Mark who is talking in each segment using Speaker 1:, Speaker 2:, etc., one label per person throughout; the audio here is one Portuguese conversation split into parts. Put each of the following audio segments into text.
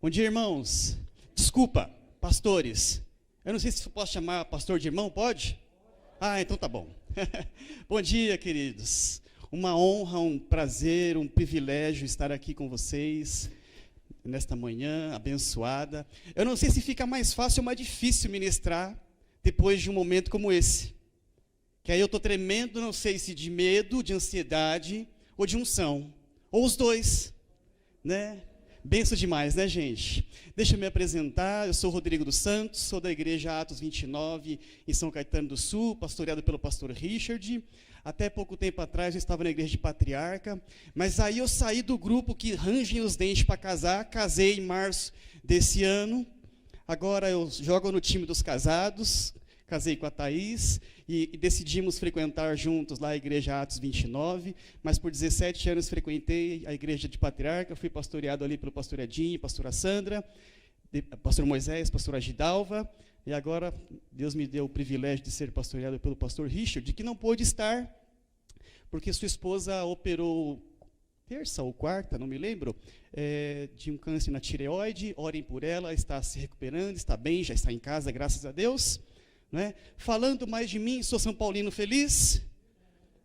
Speaker 1: Bom dia, irmãos. Desculpa, pastores. Eu não sei se posso chamar pastor de irmão, pode? Ah, então tá bom. Bom dia, queridos. Uma honra, um prazer, um privilégio estar aqui com vocês nesta manhã abençoada. Eu não sei se fica mais fácil ou mais difícil ministrar depois de um momento como esse. Que aí eu estou tremendo, não sei se de medo, de ansiedade ou de unção. Ou os dois, né? Benção demais, né, gente? Deixa eu me apresentar, eu sou Rodrigo dos Santos, sou da igreja Atos 29, em São Caetano do Sul, pastoreado pelo pastor Richard. Até pouco tempo atrás eu estava na igreja de Patriarca, mas aí eu saí do grupo que rangem os dentes para casar, casei em março desse ano. Agora eu jogo no time dos casados, casei com a Thaís e decidimos frequentar juntos lá a igreja Atos 29, mas por 17 anos frequentei a igreja de Patriarca, fui pastoreado ali pelo pastor Edinho, pastora Sandra, pastor Moisés, pastora Gidalva, e agora Deus me deu o privilégio de ser pastoreado pelo pastor Richard, que não pôde estar, porque sua esposa operou terça ou quarta, não me lembro, de um câncer na tireoide. Orem por ela, está se recuperando, está bem, já está em casa, graças a Deus. Né? Falando mais de mim, sou São Paulino feliz,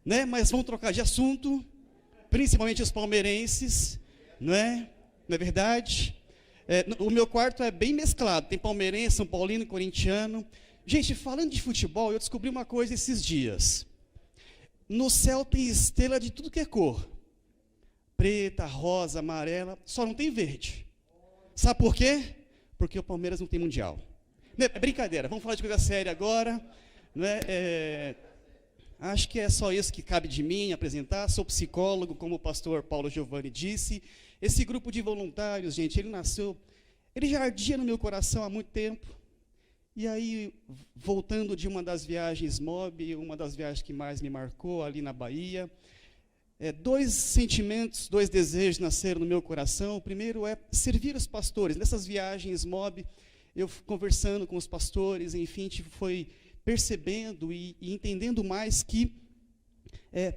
Speaker 1: né? Mas vamos trocar de assunto, principalmente os palmeirenses, não é verdade? O meu quarto é bem mesclado, tem palmeirense, São Paulino, corintiano. Gente, falando de futebol, eu descobri uma coisa esses dias. No céu tem estrela de tudo que é cor, preta, rosa, amarela, só não tem verde. Sabe por quê? Porque o Palmeiras não tem mundial. É brincadeira, vamos falar de coisa séria agora. Né? Acho que é só isso que cabe de mim apresentar. Sou psicólogo, como o pastor Paulo Giovanni disse. Esse grupo de voluntários, gente, ele já ardia no meu coração há muito tempo. E aí, voltando de uma das viagens MOB, uma das viagens que mais me marcou, ali na Bahia, dois sentimentos, dois desejos nasceram no meu coração. O primeiro é servir os pastores. Nessas viagens MOB, eu conversando com os pastores, enfim, a gente foi percebendo e entendendo mais que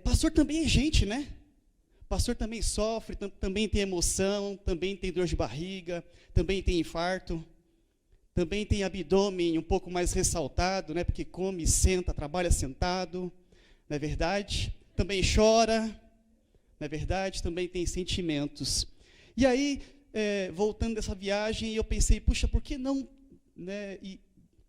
Speaker 1: pastor também é gente, né? Pastor também sofre, também tem emoção, também tem dor de barriga, também tem infarto, também tem abdômen um pouco mais ressaltado, né? Porque come, senta, trabalha sentado, não é verdade? Também chora, não é verdade? Também tem sentimentos. E aí, voltando dessa viagem, eu pensei, puxa, por que não, né,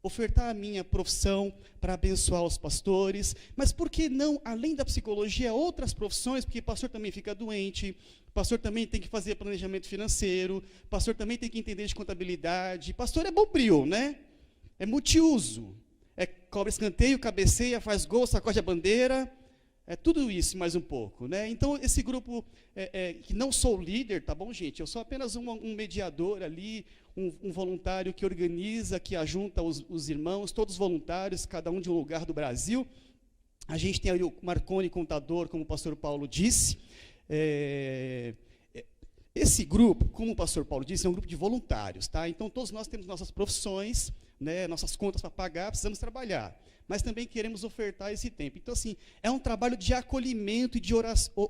Speaker 1: ofertar a minha profissão para abençoar os pastores? Mas por que não, além da psicologia, outras profissões? Porque pastor também fica doente, pastor também tem que fazer planejamento financeiro, pastor também tem que entender de contabilidade, pastor é bombril, né? É multiuso, cobra escanteio, cabeceia, faz gol, sacode a bandeira. Tudo isso, mais um pouco, né? Então, esse grupo, que não sou líder, tá bom, gente? Eu sou apenas um mediador ali, um voluntário que organiza, que ajunta os irmãos, todos voluntários, cada um de um lugar do Brasil. A gente tem aí o Marconi Contador, como o pastor Paulo disse. Esse grupo, como o pastor Paulo disse, é um grupo de voluntários, tá? Então, todos nós temos nossas profissões, né, nossas contas para pagar, precisamos trabalhar. Mas também queremos ofertar esse tempo. Então, assim, é um trabalho de acolhimento e de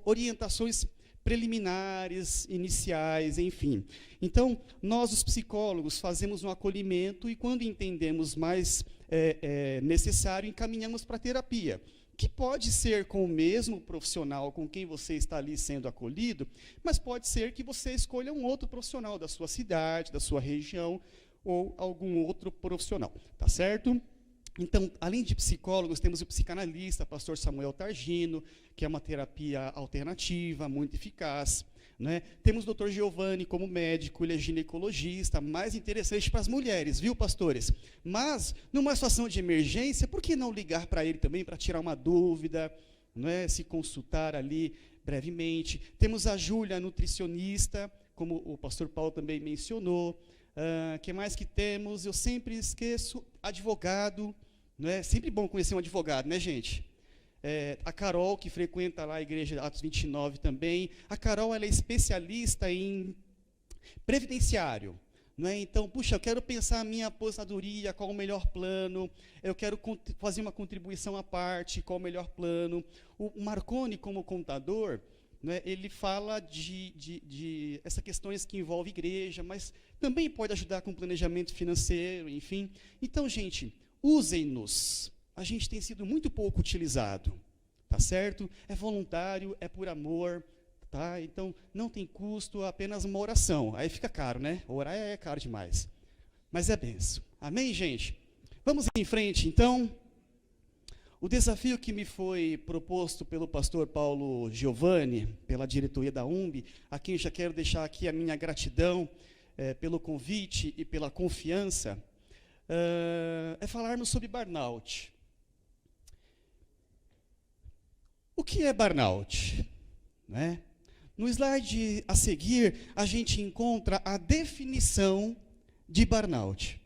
Speaker 1: orientações preliminares, iniciais, enfim. Então, nós, os psicólogos, fazemos um acolhimento e, quando entendemos mais necessário, encaminhamos para a terapia, que pode ser com o mesmo profissional com quem você está ali sendo acolhido, mas pode ser que você escolha um outro profissional da sua cidade, da sua região, ou algum outro profissional, tá certo? Então, além de psicólogos, temos o psicanalista, pastor Samuel Targino, que é uma terapia alternativa, muito eficaz. Né? Temos o doutor Giovanni como médico, ele é ginecologista, mais interessante para as mulheres, viu, pastores? Mas, numa situação de emergência, por que não ligar para ele também para tirar uma dúvida, não é? Se consultar ali brevemente. Temos a Júlia, nutricionista, como o pastor Paulo também mencionou. Que mais que temos? Eu sempre esqueço, advogado, não é? Sempre bom conhecer um advogado, né, gente? A Carol, que frequenta lá a igreja Atos 29 também. A Carol, ela é especialista em previdenciário, não é? Então, puxa, eu quero pensar a minha aposentadoria, qual o melhor plano, eu quero fazer uma contribuição à parte, qual o melhor plano. O Marconi, como contador, né, ele fala de essas questões que envolvem igreja, mas também pode ajudar com planejamento financeiro, enfim. Então, gente, usem-nos. A gente tem sido muito pouco utilizado, tá certo? É voluntário, é por amor, tá? Então, não tem custo, apenas uma oração. Aí fica caro, né? Orar é caro demais. Mas é benção. Amém, gente? Vamos em frente, então. O desafio que me foi proposto pelo pastor Paulo Giovanni, pela diretoria da UMB, a quem já quero deixar aqui a minha gratidão pelo convite e pela confiança, é falarmos sobre burnout. O que é burnout? Né? No slide a seguir, a gente encontra a definição de burnout.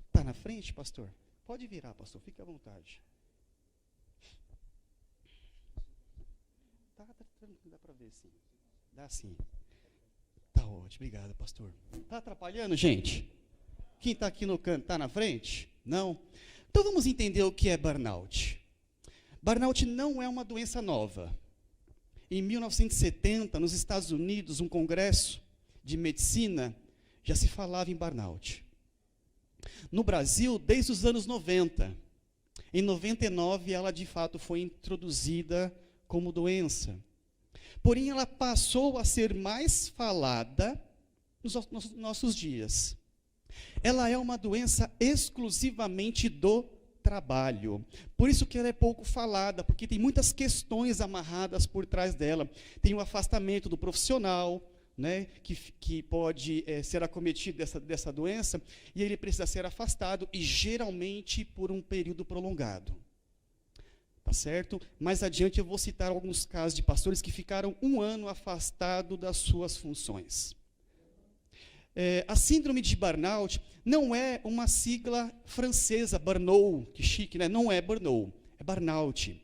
Speaker 1: Está na frente, pastor? Pode virar, pastor, fique à vontade. Tá tranquilo, dá para ver sim. Dá sim. Tá ótimo, obrigado, pastor. Tá atrapalhando, gente? Quem está aqui no canto, está na frente? Não? Então vamos entender o que é burnout. Burnout não é uma doença nova. Em 1970, nos Estados Unidos, um congresso de medicina já se falava em burnout. No Brasil, desde os anos 90. Em 99, ela de fato foi introduzida como doença. Porém, ela passou a ser mais falada nos nossos dias. Ela é uma doença exclusivamente do trabalho. Por isso que ela é pouco falada, porque tem muitas questões amarradas por trás dela. Tem o afastamento do profissional, né, que pode ser acometido dessa doença, e ele precisa ser afastado, e geralmente por um período prolongado. Tá certo? Mais adiante eu vou citar alguns casos de pastores que ficaram 1 ano afastados das suas funções. A síndrome de burnout não é uma sigla francesa, burnout, que chique, né? Não é burnout, é burnout.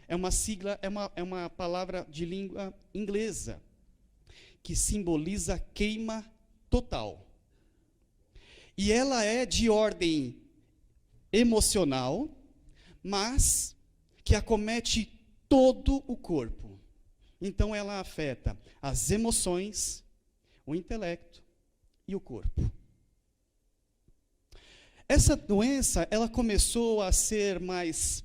Speaker 1: É uma sigla, é uma palavra de língua inglesa, que simboliza queima total. E ela é de ordem emocional, mas que acomete todo o corpo. Então ela afeta as emoções, o intelecto e o corpo. Essa doença, ela começou a ser mais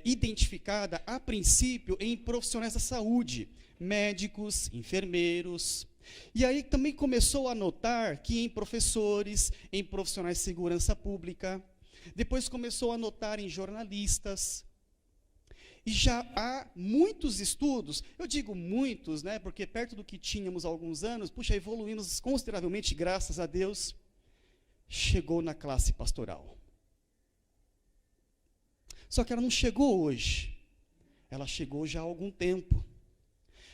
Speaker 1: identificada, a princípio, em profissionais da saúde, médicos, enfermeiros. E aí também começou a notar que em professores, em profissionais de segurança pública, depois começou a notar em jornalistas. E já há muitos estudos, eu digo muitos, né, porque perto do que tínhamos há alguns anos, puxa, evoluímos consideravelmente, graças a Deus, chegou na classe pastoral. Só que ela não chegou hoje, ela chegou já há algum tempo.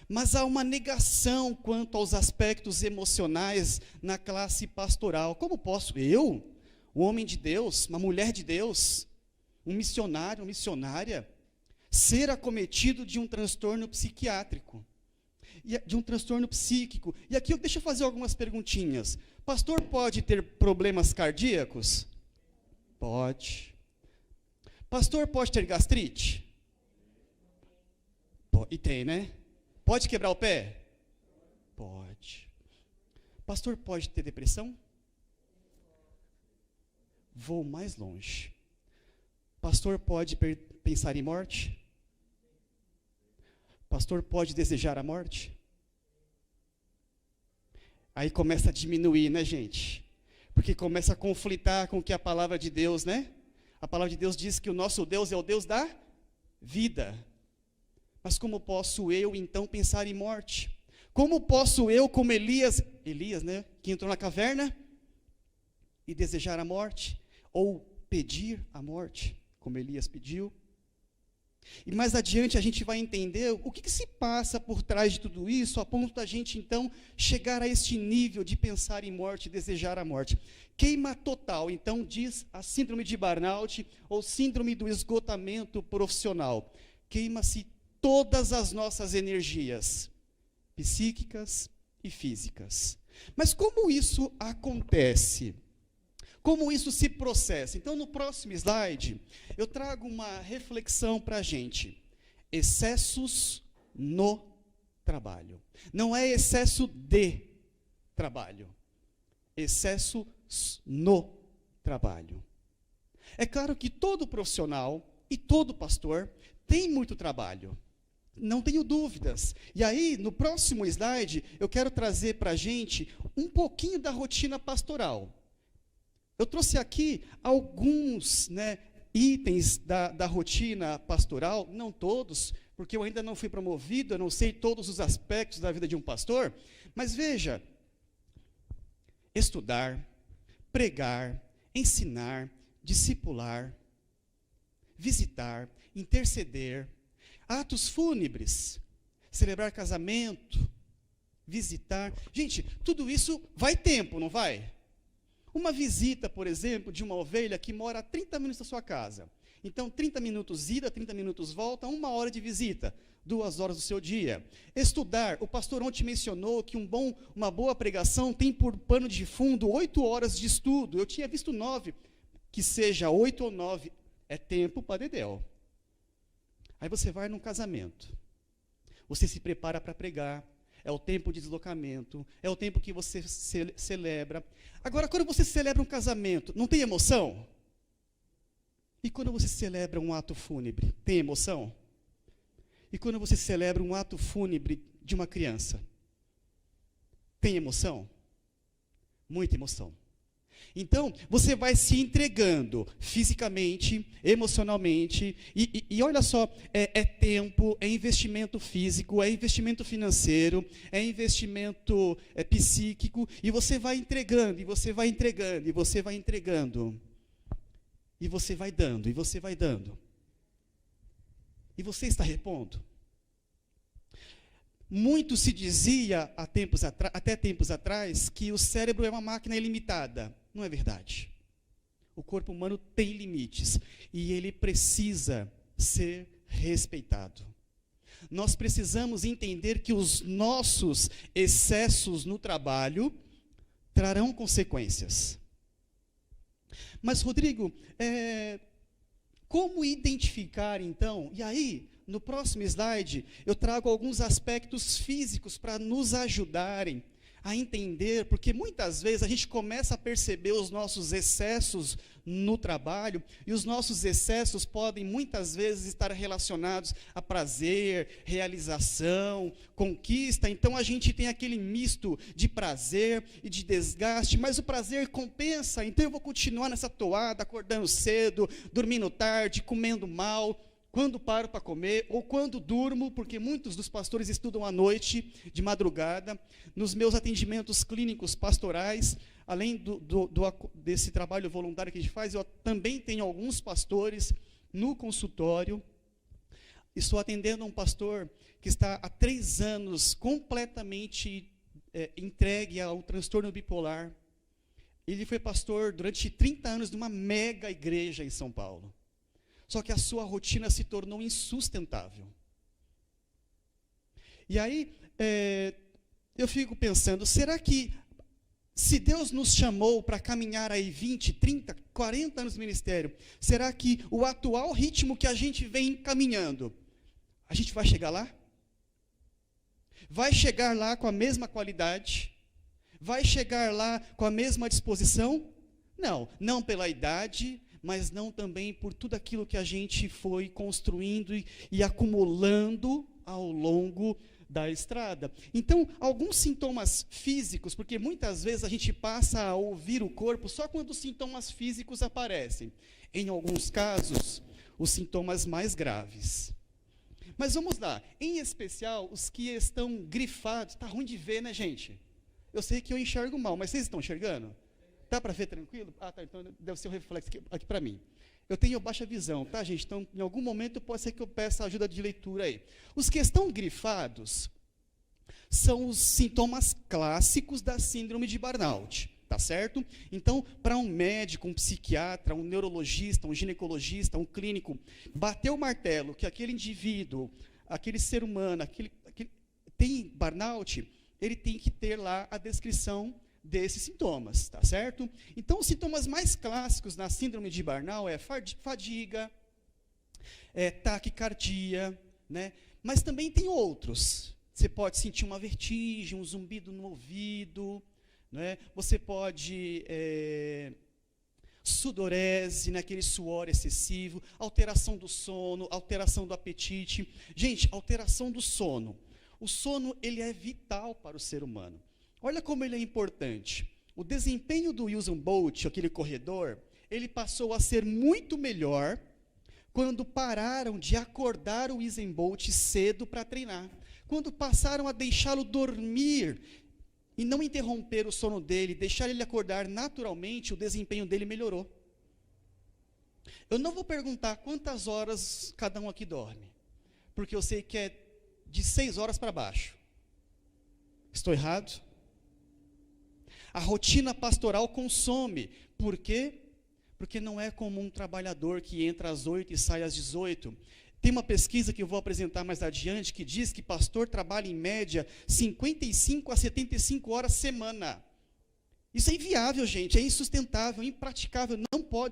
Speaker 1: Mas há uma negação quanto aos aspectos emocionais na classe pastoral. Como posso eu, um homem de Deus, uma mulher de Deus, um missionário, uma missionária, ser acometido de um transtorno psiquiátrico, de um transtorno psíquico? E aqui deixa eu fazer algumas perguntinhas. Pastor pode ter problemas cardíacos? Pode. Pastor pode ter gastrite? E tem, né? Pode quebrar o pé? Pode. Pastor pode ter depressão? Vou mais longe. Pastor pode pensar em morte? Pastor pode desejar a morte? Aí começa a diminuir, né, gente? Porque começa a conflitar com o que a palavra de Deus, né? A palavra de Deus diz que o nosso Deus é o Deus da vida. Mas como posso eu, então, pensar em morte? Como posso eu, como Elias, né, que entrou na caverna, e desejar a morte? Ou pedir a morte, como Elias pediu? E mais adiante a gente vai entender o que se passa por trás de tudo isso, a ponto da gente, então, chegar a este nível de pensar em morte, desejar a morte. Queima total, então, diz a síndrome de burnout, ou síndrome do esgotamento profissional. Queima-se todas as nossas energias, psíquicas e físicas. Mas como isso acontece? Como isso se processa? Então, no próximo slide, eu trago uma reflexão para a gente. Excessos no trabalho. Não é excesso de trabalho. Excesso no trabalho. É claro que todo profissional e todo pastor tem muito trabalho. Não tenho dúvidas. E aí, no próximo slide, eu quero trazer para a gente um pouquinho da rotina pastoral. Eu trouxe aqui alguns itens da rotina pastoral, não todos, porque eu ainda não fui promovido, eu não sei todos os aspectos da vida de um pastor, mas veja, estudar, pregar, ensinar, discipular, visitar, interceder, atos fúnebres, celebrar casamento, visitar. Gente, tudo isso vai tempo, não vai? Uma visita, por exemplo, de uma ovelha que mora a 30 minutos da sua casa. Então, 30 minutos ida, 30 minutos volta, 1 hora de visita, 2 horas do seu dia. Estudar, o pastor ontem mencionou que uma boa pregação tem por pano de fundo 8 horas de estudo. Eu tinha visto 9, que seja 8 ou 9, é tempo para dedéu. Aí você vai num casamento, você se prepara para pregar, é o tempo de deslocamento, é o tempo que você celebra. Agora, quando você celebra um casamento, não tem emoção? E quando você celebra um ato fúnebre, tem emoção? E quando você celebra um ato fúnebre de uma criança, tem emoção? Muita emoção. Então, você vai se entregando fisicamente, emocionalmente, e olha só, é tempo, é investimento físico, é investimento financeiro, é investimento psíquico, e você vai entregando, e você vai entregando, e você vai entregando, e você vai dando, e você vai dando. E você está repondo? Muito se dizia até tempos atrás que o cérebro é uma máquina ilimitada. Não é verdade. O corpo humano tem limites e ele precisa ser respeitado. Nós precisamos entender que os nossos excessos no trabalho trarão consequências. Mas, Rodrigo, como identificar então? E aí, no próximo slide, eu trago alguns aspectos físicos para nos ajudarem a entender, porque muitas vezes a gente começa a perceber os nossos excessos no trabalho, e os nossos excessos podem muitas vezes estar relacionados a prazer, realização, conquista. Então a gente tem aquele misto de prazer e de desgaste, mas o prazer compensa, então eu vou continuar nessa toada, acordando cedo, dormindo tarde, comendo mal, quando paro para comer, ou quando durmo, porque muitos dos pastores estudam à noite, de madrugada. Nos meus atendimentos clínicos pastorais, além desse trabalho voluntário que a gente faz, eu também tenho alguns pastores no consultório. Estou atendendo um pastor que está há 3 anos completamente entregue ao transtorno bipolar. Ele foi pastor durante 30 anos de uma mega igreja em São Paulo. Só que a sua rotina se tornou insustentável. E aí, eu fico pensando, será que, se Deus nos chamou para caminhar aí 20, 30, 40 anos no ministério, será que o atual ritmo que a gente vem caminhando, a gente vai chegar lá? Vai chegar lá com a mesma qualidade? Vai chegar lá com a mesma disposição? Não, não pela idade, mas não também por tudo aquilo que a gente foi construindo e acumulando ao longo da estrada. Então, alguns sintomas físicos, porque muitas vezes a gente passa a ouvir o corpo só quando os sintomas físicos aparecem. Em alguns casos, os sintomas mais graves. Mas vamos lá, em especial os que estão grifados. Está ruim de ver, né, gente? Eu sei que eu enxergo mal, mas vocês estão enxergando? Dá para ver tranquilo? Ah, tá, então deve ser um reflexo aqui para mim. Eu tenho baixa visão, tá, gente? Então, em algum momento, pode ser que eu peça ajuda de leitura aí. Os que estão grifados são os sintomas clássicos da síndrome de burnout, tá certo? Então, para um médico, um psiquiatra, um neurologista, um ginecologista, um clínico, bater o martelo que aquele indivíduo, aquele ser humano, aquele tem burnout, ele tem que ter lá a descrição desses sintomas, tá certo? Então, os sintomas mais clássicos na síndrome de burnout é fadiga, taquicardia, né? Mas também tem outros. Você pode sentir uma vertigem, um zumbido no ouvido, né? Você pode sudorese, né? Aquele suor excessivo, alteração do sono, alteração do apetite. Gente, alteração do sono. O sono, ele é vital para o ser humano. Olha como ele é importante. O desempenho do Usain Bolt, aquele corredor, ele passou a ser muito melhor quando pararam de acordar o Usain Bolt cedo para treinar. Quando passaram a deixá-lo dormir e não interromper o sono dele, deixar ele acordar naturalmente, o desempenho dele melhorou. Eu não vou perguntar quantas horas cada um aqui dorme, porque eu sei que é de 6 horas para baixo. Estou errado? A rotina pastoral consome. Por quê? Porque não é como um trabalhador que entra às 8 e sai às 18. Tem uma pesquisa que eu vou apresentar mais adiante, que diz que pastor trabalha em média 55 a 75 horas semana. Isso é inviável, gente, é insustentável, impraticável,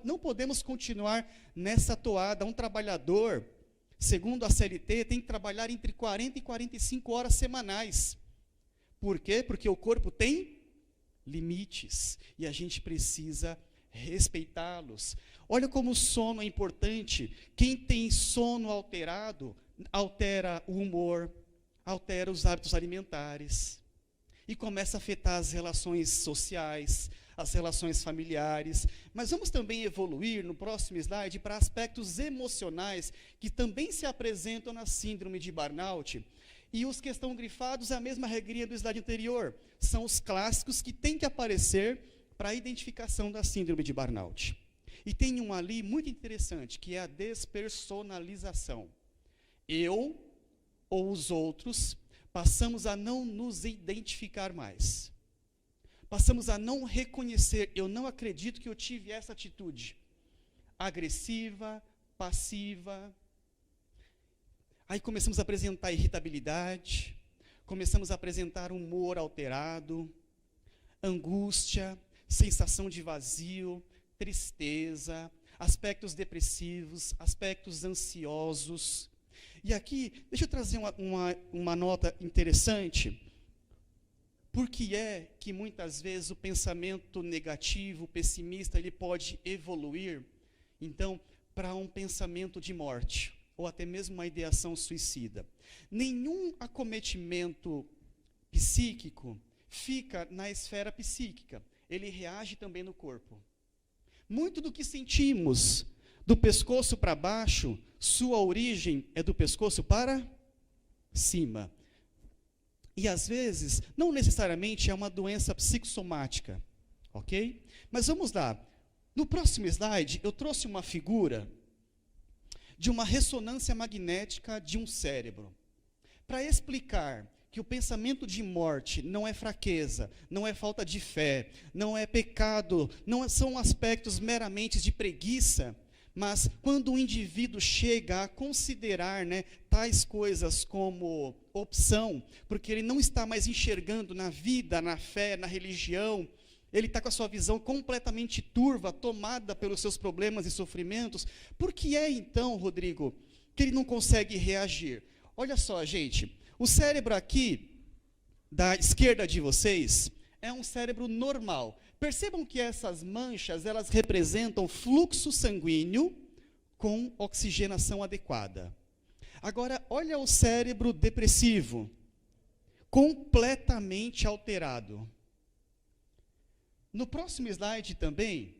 Speaker 1: não podemos continuar nessa toada. Um trabalhador, segundo a CLT, tem que trabalhar entre 40 e 45 horas semanais. Por quê? Porque o corpo tem limites e a gente precisa respeitá-los. Olha como o sono é importante. Quem tem sono alterado, altera o humor, altera os hábitos alimentares e começa a afetar as relações sociais, as relações familiares. Mas vamos também evoluir no próximo slide para aspectos emocionais que também se apresentam na síndrome de burnout. E os que estão grifados é a mesma regrinha do slide anterior. São os clássicos que têm que aparecer para a identificação da síndrome de burnout. E tem um ali muito interessante, que é a despersonalização. Eu ou os outros passamos a não nos identificar mais. Passamos a não reconhecer, eu não acredito que eu tive essa atitude agressiva, passiva. Aí começamos a apresentar irritabilidade, começamos a apresentar humor alterado, angústia, sensação de vazio, tristeza, aspectos depressivos, aspectos ansiosos. E aqui, deixa eu trazer uma nota interessante. Por que é que muitas vezes o pensamento negativo, pessimista, ele pode evoluir, então, para um pensamento de morte, ou até mesmo uma ideação suicida? Nenhum acometimento psíquico fica na esfera psíquica, ele reage também no corpo. Muito do que sentimos do pescoço para baixo, sua origem é do pescoço para cima. E às vezes, não necessariamente é uma doença psicossomática, ok? Mas vamos lá. No próximo slide, eu trouxe uma figura de uma ressonância magnética de um cérebro, para explicar que o pensamento de morte não é fraqueza, não é falta de fé, não é pecado, não são aspectos meramente de preguiça, mas quando o indivíduo chega a considerar, tais coisas como opção, porque ele não está mais enxergando na vida, na fé, na religião, ele está com a sua visão completamente turva, tomada pelos seus problemas e sofrimentos. Por que é então, Rodrigo, que ele não consegue reagir? Olha só, gente, o cérebro aqui, da esquerda de vocês, é um cérebro normal. Percebam que essas manchas, elas representam fluxo sanguíneo com oxigenação adequada. Agora, olha o cérebro depressivo, completamente alterado. No próximo slide também,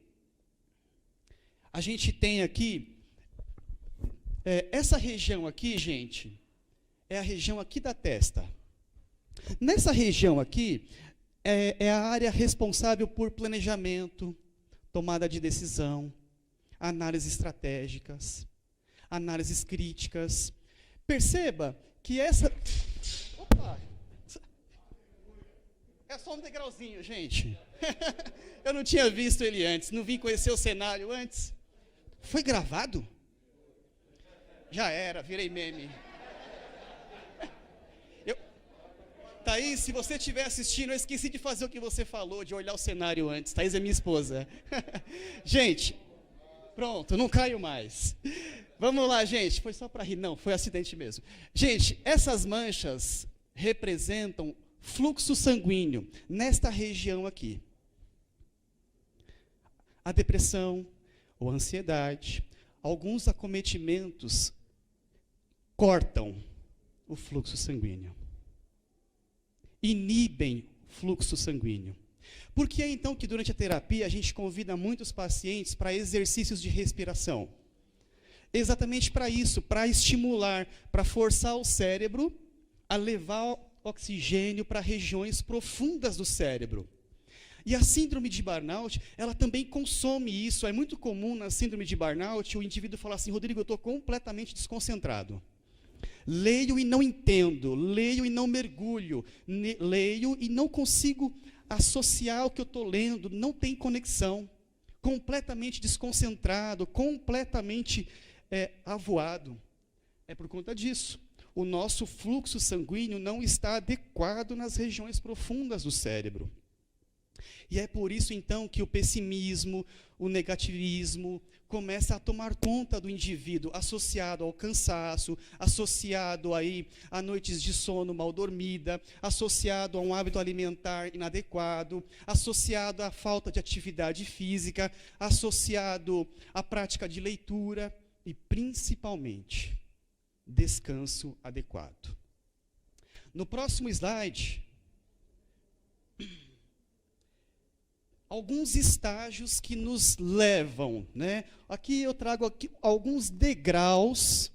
Speaker 1: a gente tem aqui, essa região aqui, gente, é a região aqui da testa. Nessa região aqui, é a área responsável por planejamento, tomada de decisão, análises estratégicas, análises críticas. Perceba que essa... Opa! É só um degrauzinho, gente. Eu não tinha visto ele antes, não vim conhecer o cenário antes. Foi gravado? Já era, virei meme. Thaís, se você estiver assistindo, eu esqueci de fazer o que você falou, de olhar o cenário antes. Thaís é minha esposa. Gente, Pronto, não caio mais. Vamos lá, gente. Foi só para rir, não, foi acidente mesmo. Gente, essas manchas representam fluxo sanguíneo nesta região aqui. A depressão ou a ansiedade, alguns acometimentos cortam o fluxo sanguíneo. Inibem o fluxo sanguíneo. Por que é então que durante a terapia a gente convida muitos pacientes para exercícios de respiração? Exatamente para isso, para estimular, para forçar o cérebro a levar oxigênio para regiões profundas do cérebro. E a síndrome de burnout, ela também consome isso. É muito comum na síndrome de burnout o indivíduo falar assim: Rodrigo, eu estou completamente desconcentrado. Leio e não entendo, leio e não mergulho, leio e não consigo associar o que eu estou lendo, não tem conexão, completamente desconcentrado, completamente avoado. É por conta disso. O nosso fluxo sanguíneo não está adequado nas regiões profundas do cérebro. E é por isso, então, que o pessimismo, o negativismo, começa a tomar conta do indivíduo, associado ao cansaço, associado aí a noites de sono mal dormida, associado a um hábito alimentar inadequado, associado à falta de atividade física, associado à prática de leitura e, principalmente, descanso adequado. No próximo slide, alguns estágios que nos levam, né? Aqui eu trago alguns degraus,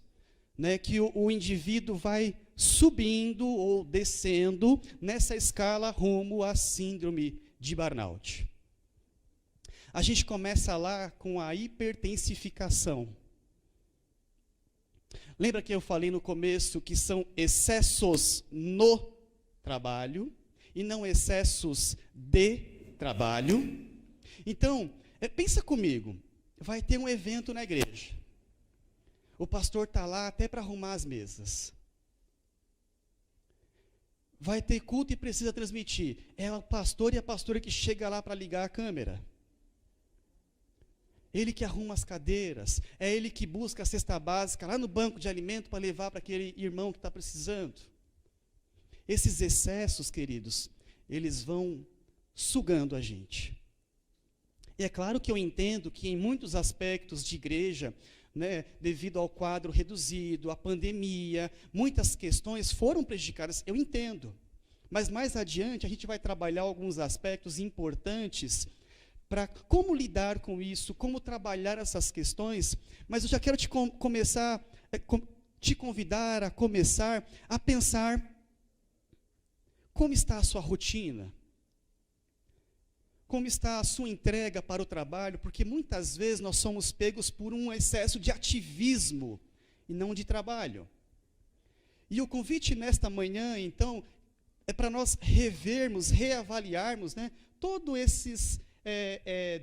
Speaker 1: né, que o indivíduo vai subindo ou descendo nessa escala rumo à síndrome de burnout. A gente começa lá com a hipertensificação. Lembra que eu falei no começo que são excessos no trabalho e não excessos de trabalho? Então, pensa comigo, vai ter um evento na igreja. O pastor está lá até para arrumar as mesas. Vai ter culto e precisa transmitir. É o pastor e a pastora que chega lá para ligar a câmera. Ele que arruma as cadeiras, é ele que busca a cesta básica lá no banco de alimento para levar para aquele irmão que está precisando. Esses excessos, queridos, eles vão sugando a gente. E é claro que eu entendo que em muitos aspectos de igreja, né, devido ao quadro reduzido, à pandemia, muitas questões foram prejudicadas, eu entendo. Mas mais adiante a gente vai trabalhar alguns aspectos importantes para como lidar com isso, como trabalhar essas questões, mas eu já quero te convidar a começar a pensar como está a sua rotina, como está a sua entrega para o trabalho, porque muitas vezes nós somos pegos por um excesso de ativismo e não de trabalho. E o convite nesta manhã, então, é para nós revermos, reavaliarmos, né, todos esses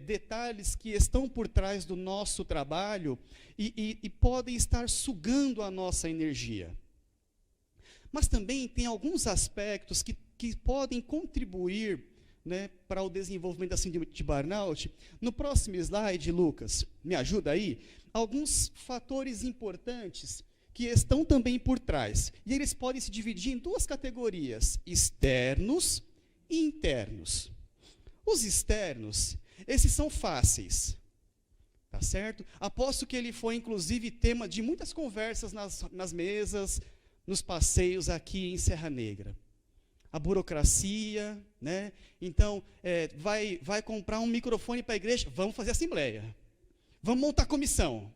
Speaker 1: detalhes que estão por trás do nosso trabalho e podem estar sugando a nossa energia. Mas também tem alguns aspectos que podem contribuir, né, para o desenvolvimento da síndrome de burnout. No próximo slide, Lucas, me ajuda aí, alguns fatores importantes que estão também por trás. E eles podem se dividir em duas categorias, externos e internos. Os externos, esses são fáceis, tá certo? Aposto que ele foi, inclusive, tema de muitas conversas nas mesas, nos passeios aqui em Serra Negra. A burocracia, né? Então, vai comprar um microfone para a igreja, vamos fazer assembleia. Vamos montar comissão.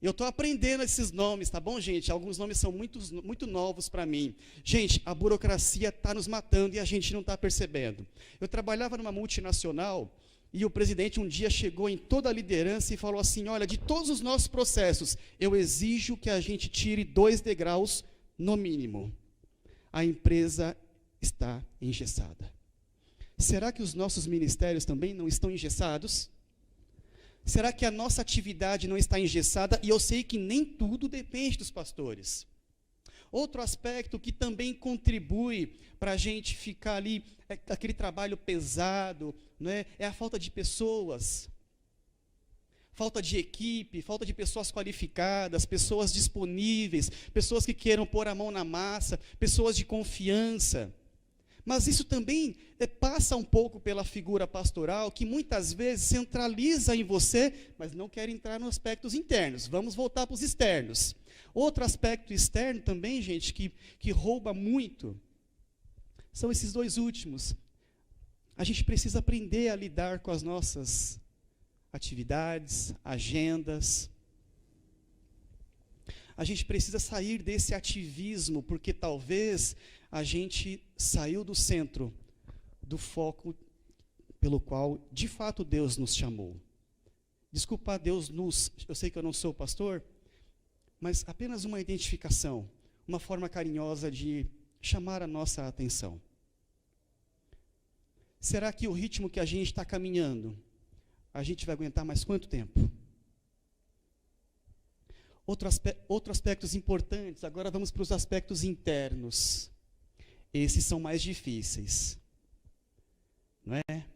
Speaker 1: Eu estou aprendendo esses nomes, tá bom, gente? Alguns nomes são muito novos para mim. Gente, a burocracia está nos matando e a gente não está percebendo. Eu trabalhava numa multinacional e o presidente um dia chegou em toda a liderança e falou assim: olha, de todos os nossos processos, eu exijo que a gente tire 2 degraus no mínimo. A empresa está engessada. Será que os nossos ministérios também não estão engessados? Será que a nossa atividade não está engessada? E eu sei que nem tudo depende dos pastores. Outro aspecto que também contribui para a gente ficar ali, aquele trabalho pesado, não é? É a falta de pessoas. falta de equipe, falta de pessoas qualificadas, pessoas disponíveis, pessoas que queiram pôr a mão na massa, pessoas de confiança. Mas isso também passa um pouco pela figura pastoral, que muitas vezes centraliza em você, mas não quer entrar nos aspectos internos. Vamos voltar para os externos. Outro aspecto externo também, gente, que rouba muito, são esses dois últimos. A gente precisa aprender a lidar com as nossas atividades, agendas. A gente precisa sair desse ativismo, porque talvez a gente saiu do centro, do foco pelo qual, de fato, Deus nos chamou. Desculpa, Deus eu sei que eu não sou pastor, mas apenas uma identificação, uma forma carinhosa de chamar a nossa atenção. Será que o ritmo que a gente está caminhando, a gente vai aguentar mais quanto tempo? Outros aspectos importantes, agora vamos para os aspectos internos. Esses são mais difíceis. Não é?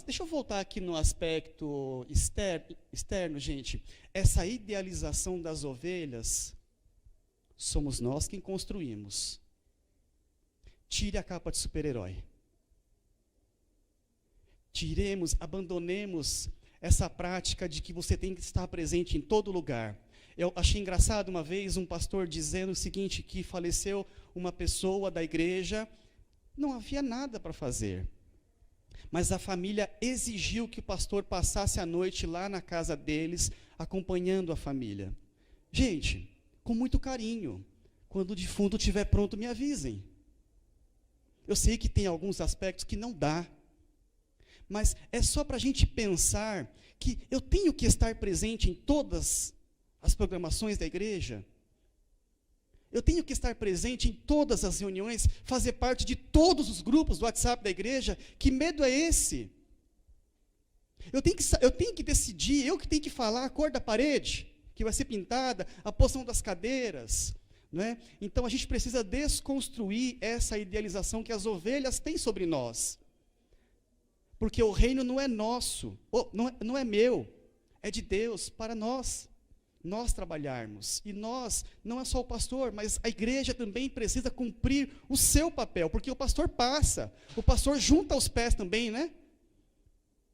Speaker 1: Deixa eu voltar aqui no aspecto externo, gente. Essa idealização das ovelhas, somos nós quem construímos. Tire a capa de super-herói. Abandonemos essa prática de que você tem que estar presente em todo lugar. Eu achei engraçado uma vez um pastor dizendo o seguinte, que faleceu uma pessoa da igreja, não havia nada para fazer. Mas a família exigiu que o pastor passasse a noite lá na casa deles, acompanhando a família. Gente, com muito carinho, quando o defunto estiver pronto, me avisem. Eu sei que tem alguns aspectos que não dá, mas é só para a gente pensar que eu tenho que estar presente em todas as programações da igreja. Eu tenho que estar presente em todas as reuniões, fazer parte de todos os grupos do WhatsApp da igreja. Que medo é esse? Eu tenho que decidir, eu que tenho que falar a cor da parede, que vai ser pintada, a posição das cadeiras. Não é? Então a gente precisa desconstruir essa idealização que as ovelhas têm sobre nós. Porque o reino não é nosso, não é meu, é de Deus para nós trabalharmos. E nós, não é só o pastor, mas a igreja também precisa cumprir o seu papel, porque o pastor passa, o pastor junta os pés também, né?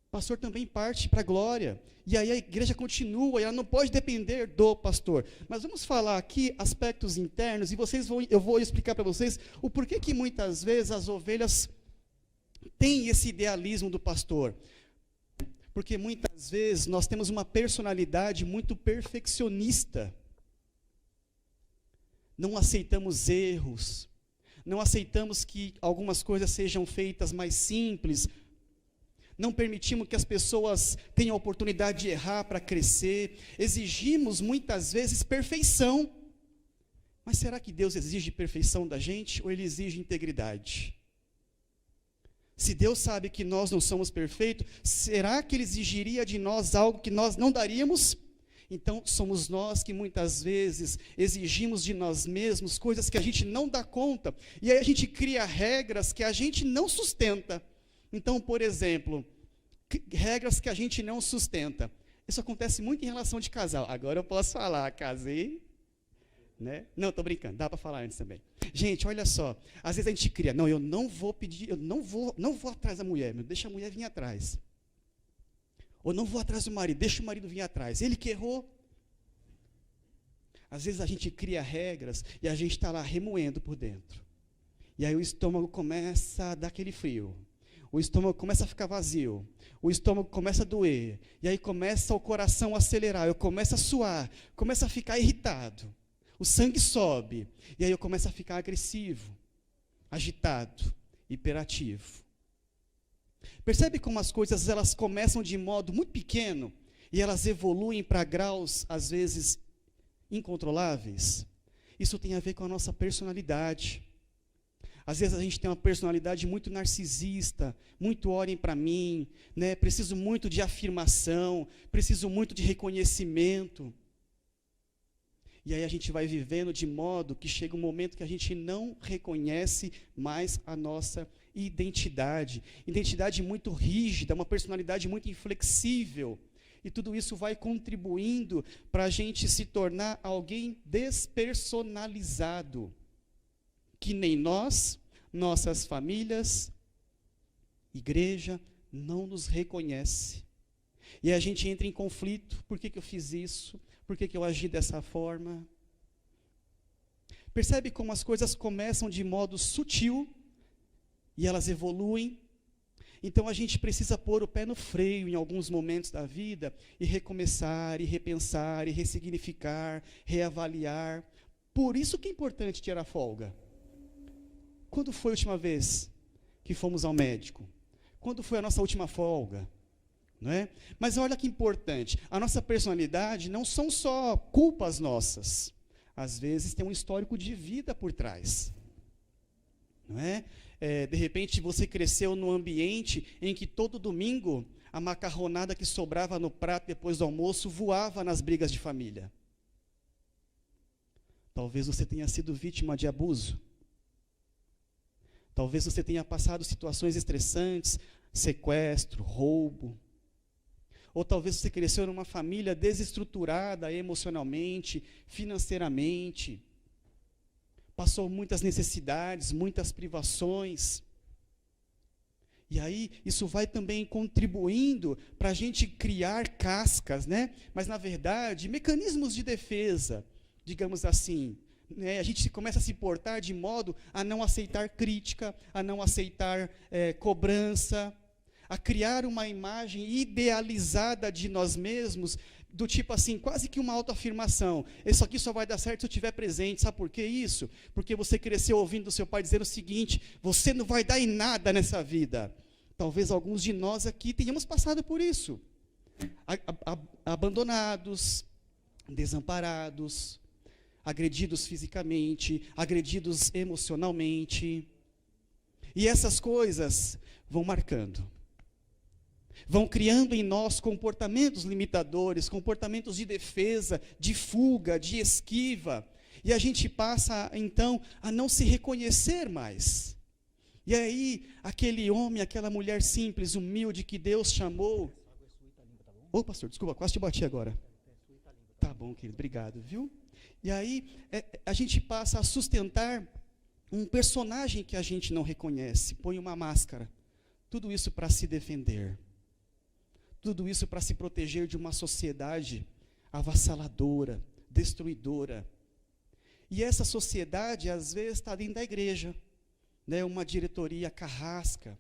Speaker 1: O pastor também parte para a glória, e aí a igreja continua, e ela não pode depender do pastor. Mas vamos falar aqui aspectos internos, e eu vou explicar para vocês o porquê que muitas vezes as ovelhas têm esse idealismo do pastor. Porque muitas vezes nós temos uma personalidade muito perfeccionista. Não aceitamos erros, não aceitamos que algumas coisas sejam feitas mais simples, não permitimos que as pessoas tenham a oportunidade de errar para crescer, exigimos muitas vezes perfeição. Mas será que Deus exige perfeição da gente ou Ele exige integridade? Se Deus sabe que nós não somos perfeitos, será que Ele exigiria de nós algo que nós não daríamos? Então, somos nós que muitas vezes exigimos de nós mesmos coisas que a gente não dá conta, e aí a gente cria regras que a gente não sustenta. Então, por exemplo, regras que a gente não sustenta. Isso acontece muito em relação de casal. Agora eu posso falar, casei, né? Não, estou brincando, dá para falar antes também. Gente, olha só, às vezes a gente cria, não, eu não vou pedir, eu não vou atrás da mulher, deixa a mulher vir atrás. Ou não vou atrás do marido, deixa o marido vir atrás. Ele que errou. Às vezes a gente cria regras e a gente está lá remoendo por dentro. E aí o estômago começa a dar aquele frio. O estômago começa a ficar vazio. O estômago começa a doer. E aí começa o coração a acelerar. Eu começo a suar. Começo a ficar irritado. O sangue sobe. E aí eu começo a ficar agressivo, agitado, hiperativo. Percebe como as coisas elas começam de modo muito pequeno e elas evoluem para graus, às vezes, incontroláveis? Isso tem a ver com a nossa personalidade. Às vezes a gente tem uma personalidade muito narcisista, muito olhem para mim, né? Preciso muito de afirmação, preciso muito de reconhecimento. E aí a gente vai vivendo de modo que chega um momento que a gente não reconhece mais a nossa identidade. Identidade muito rígida, uma personalidade muito inflexível. E tudo isso vai contribuindo para a gente se tornar alguém despersonalizado. Que nem nós, nossas famílias, igreja, não nos reconhece. E a gente entra em conflito. Por que eu fiz isso? Por que eu agi dessa forma? Percebe como as coisas começam de modo sutil e elas evoluem? Então a gente precisa pôr o pé no freio em alguns momentos da vida e recomeçar, e repensar, e ressignificar, reavaliar. Por isso que é importante tirar folga. Quando foi a última vez que fomos ao médico? Quando foi a nossa última folga? Não é? Mas olha que importante, a nossa personalidade não são só culpas nossas. Às vezes tem um histórico de vida por trás. Não é? De repente você cresceu num ambiente em que todo domingo a macarronada que sobrava no prato depois do almoço voava nas brigas de família. Talvez você tenha sido vítima de abuso. Talvez você tenha passado situações estressantes, sequestro, roubo. Ou talvez você cresceu numa família desestruturada emocionalmente, financeiramente. Passou muitas necessidades, muitas privações. E aí, isso vai também contribuindo para a gente criar cascas, né? Mas, na verdade, mecanismos de defesa, digamos assim. Né? A gente começa a se portar de modo a não aceitar crítica, a não aceitar cobrança, a criar uma imagem idealizada de nós mesmos, do tipo assim, quase que uma autoafirmação. Isso aqui só vai dar certo se eu estiver presente. Sabe por que isso? Porque você cresceu ouvindo do seu pai dizer o seguinte: você não vai dar em nada nessa vida. Talvez alguns de nós aqui tenhamos passado por isso. Abandonados, desamparados, agredidos fisicamente, agredidos emocionalmente. E essas coisas vão marcando. Vão criando em nós comportamentos limitadores, comportamentos de defesa, de fuga, de esquiva. E a gente passa, então, a não se reconhecer mais. E aí, aquele homem, aquela mulher simples, humilde, que Deus chamou... Ô, pastor, desculpa, quase te bati agora. Tá bom, querido, obrigado, viu? E aí, a gente passa a sustentar um personagem que a gente não reconhece, põe uma máscara. Tudo isso para se defender. Tudo isso para se proteger de uma sociedade avassaladora, destruidora. E essa sociedade, às vezes, está dentro da igreja. Né? Uma diretoria carrasca,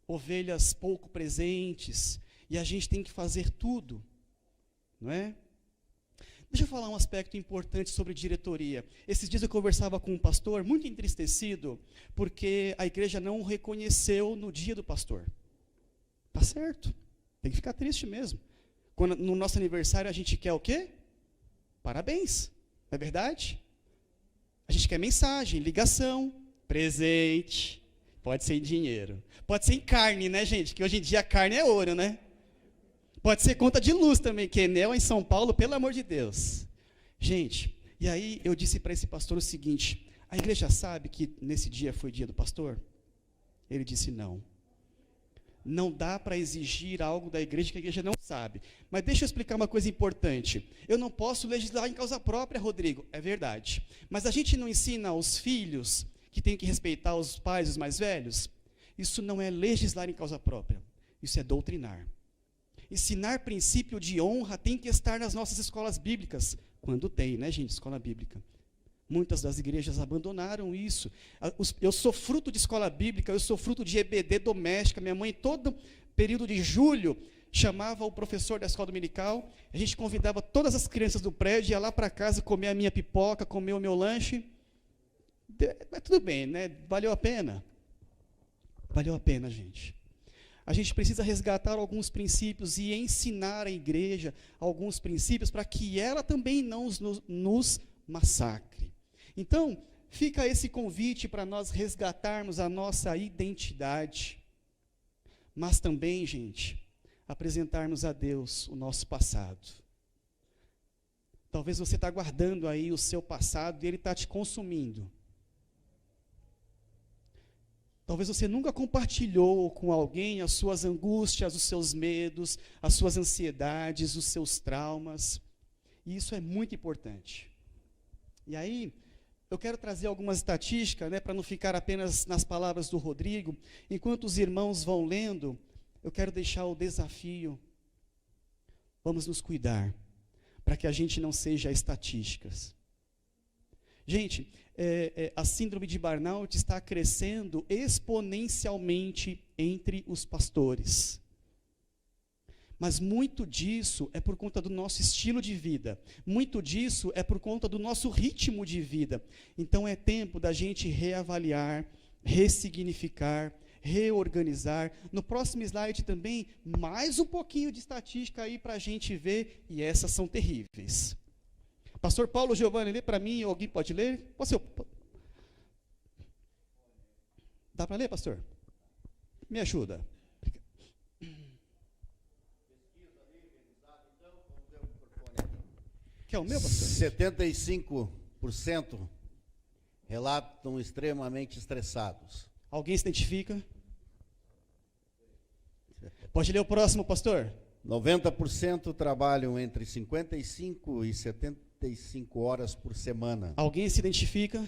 Speaker 1: ovelhas pouco presentes, e a gente tem que fazer tudo. Não é? Deixa eu falar um aspecto importante sobre diretoria. Esses dias eu conversava com um pastor, muito entristecido, porque a igreja não o reconheceu no dia do pastor. Tá certo. Tem que ficar triste mesmo. Quando no nosso aniversário a gente quer o quê? Parabéns. Não é verdade? A gente quer mensagem, ligação, presente. Pode ser em dinheiro. Pode ser em carne, né, gente? Que hoje em dia a carne é ouro, né? Pode ser conta de luz também, que Enel em São Paulo, pelo amor de Deus. Gente, e aí eu disse para esse pastor o seguinte: a igreja sabe que nesse dia foi dia do pastor? Ele disse não. Não dá para exigir algo da igreja que a igreja não sabe. Mas deixa eu explicar uma coisa importante. Eu não posso legislar em causa própria, Rodrigo. É verdade. Mas a gente não ensina aos filhos que tem que respeitar os pais, os mais velhos? Isso não é legislar em causa própria. Isso é doutrinar. Ensinar princípio de honra tem que estar nas nossas escolas bíblicas. Quando tem, né, gente, escola bíblica. Muitas das igrejas abandonaram isso. Eu sou fruto de escola bíblica, eu sou fruto de EBD doméstica. Minha mãe, todo período de julho, chamava o professor da escola dominical. A gente convidava todas as crianças do prédio, ia lá para casa comer a minha pipoca, comer o meu lanche. Mas tudo bem, né? Valeu a pena. Valeu a pena, gente. A gente precisa resgatar alguns princípios e ensinar a igreja alguns princípios para que ela também não nos massacre. Então, fica esse convite para nós resgatarmos a nossa identidade, mas também, gente, apresentarmos a Deus o nosso passado. Talvez você está guardando aí o seu passado e ele está te consumindo. Talvez você nunca compartilhou com alguém as suas angústias, os seus medos, as suas ansiedades, os seus traumas. E isso é muito importante. E aí, eu quero trazer algumas estatísticas, né, para não ficar apenas nas palavras do Rodrigo. Enquanto os irmãos vão lendo, eu quero deixar o desafio. Vamos nos cuidar, para que a gente não seja estatísticas. Gente, a síndrome de burnout está crescendo exponencialmente entre os pastores. Mas muito disso é por conta do nosso estilo de vida. Muito disso é por conta do nosso ritmo de vida. Então é tempo da gente reavaliar, ressignificar, reorganizar. No próximo slide também, mais um pouquinho de estatística aí para a gente ver, e essas são terríveis. Pastor Paulo Giovanni, lê para mim, alguém pode ler? Dá para ler, pastor? Me ajuda. Que é o meu, pastor?
Speaker 2: 75% relatam extremamente estressados.
Speaker 1: Alguém se identifica? Pode ler o próximo, pastor?
Speaker 2: 90% trabalham entre 55 e 75 horas por semana.
Speaker 1: Alguém se identifica?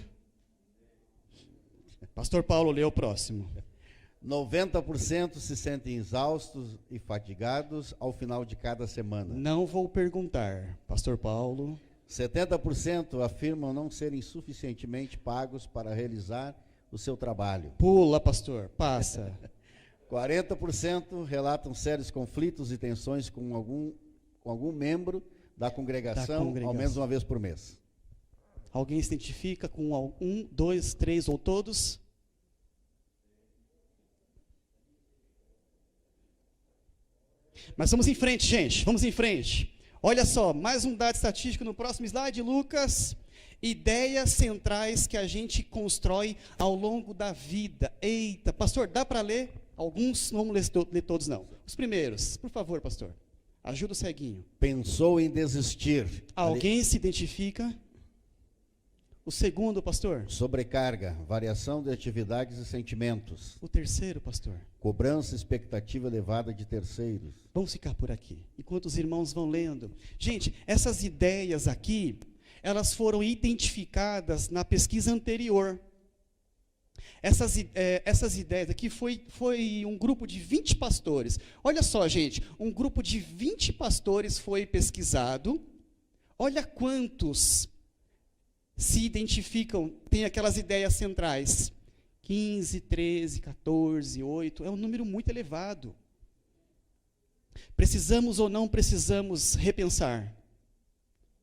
Speaker 1: Pastor Paulo, lê o próximo.
Speaker 2: 90% se sentem exaustos e fatigados ao final de cada semana.
Speaker 1: Não vou perguntar, pastor Paulo.
Speaker 2: 70% afirmam não serem suficientemente pagos para realizar o seu trabalho.
Speaker 1: Pula, pastor, passa.
Speaker 2: 40% relatam sérios conflitos e tensões com algum membro da congregação, ao menos uma vez por mês.
Speaker 1: Alguém se identifica com 1, 2, 3 ou todos? Mas vamos em frente, gente, vamos em frente. Olha só, mais um dado estatístico no próximo slide, Lucas. Ideias centrais que a gente constrói ao longo da vida. Eita, pastor, dá para ler? Alguns, não vamos ler todos não. Os primeiros, por favor, pastor. Ajuda o ceguinho.
Speaker 2: Pensou em desistir.
Speaker 1: Alguém se identifica? O segundo, pastor.
Speaker 2: Sobrecarga, variação de atividades e sentimentos.
Speaker 1: O terceiro, pastor.
Speaker 2: Cobrança, expectativa elevada de terceiros.
Speaker 1: Vamos ficar por aqui, enquanto os irmãos vão lendo. Gente, essas ideias aqui, elas foram identificadas na pesquisa anterior. Essas ideias aqui foi um grupo de 20 pastores. Olha só, gente, um grupo de 20 pastores foi pesquisado. Olha quantos se identificam, tem aquelas ideias centrais. 15, 13, 14, 8, é um número muito elevado. Precisamos ou não precisamos repensar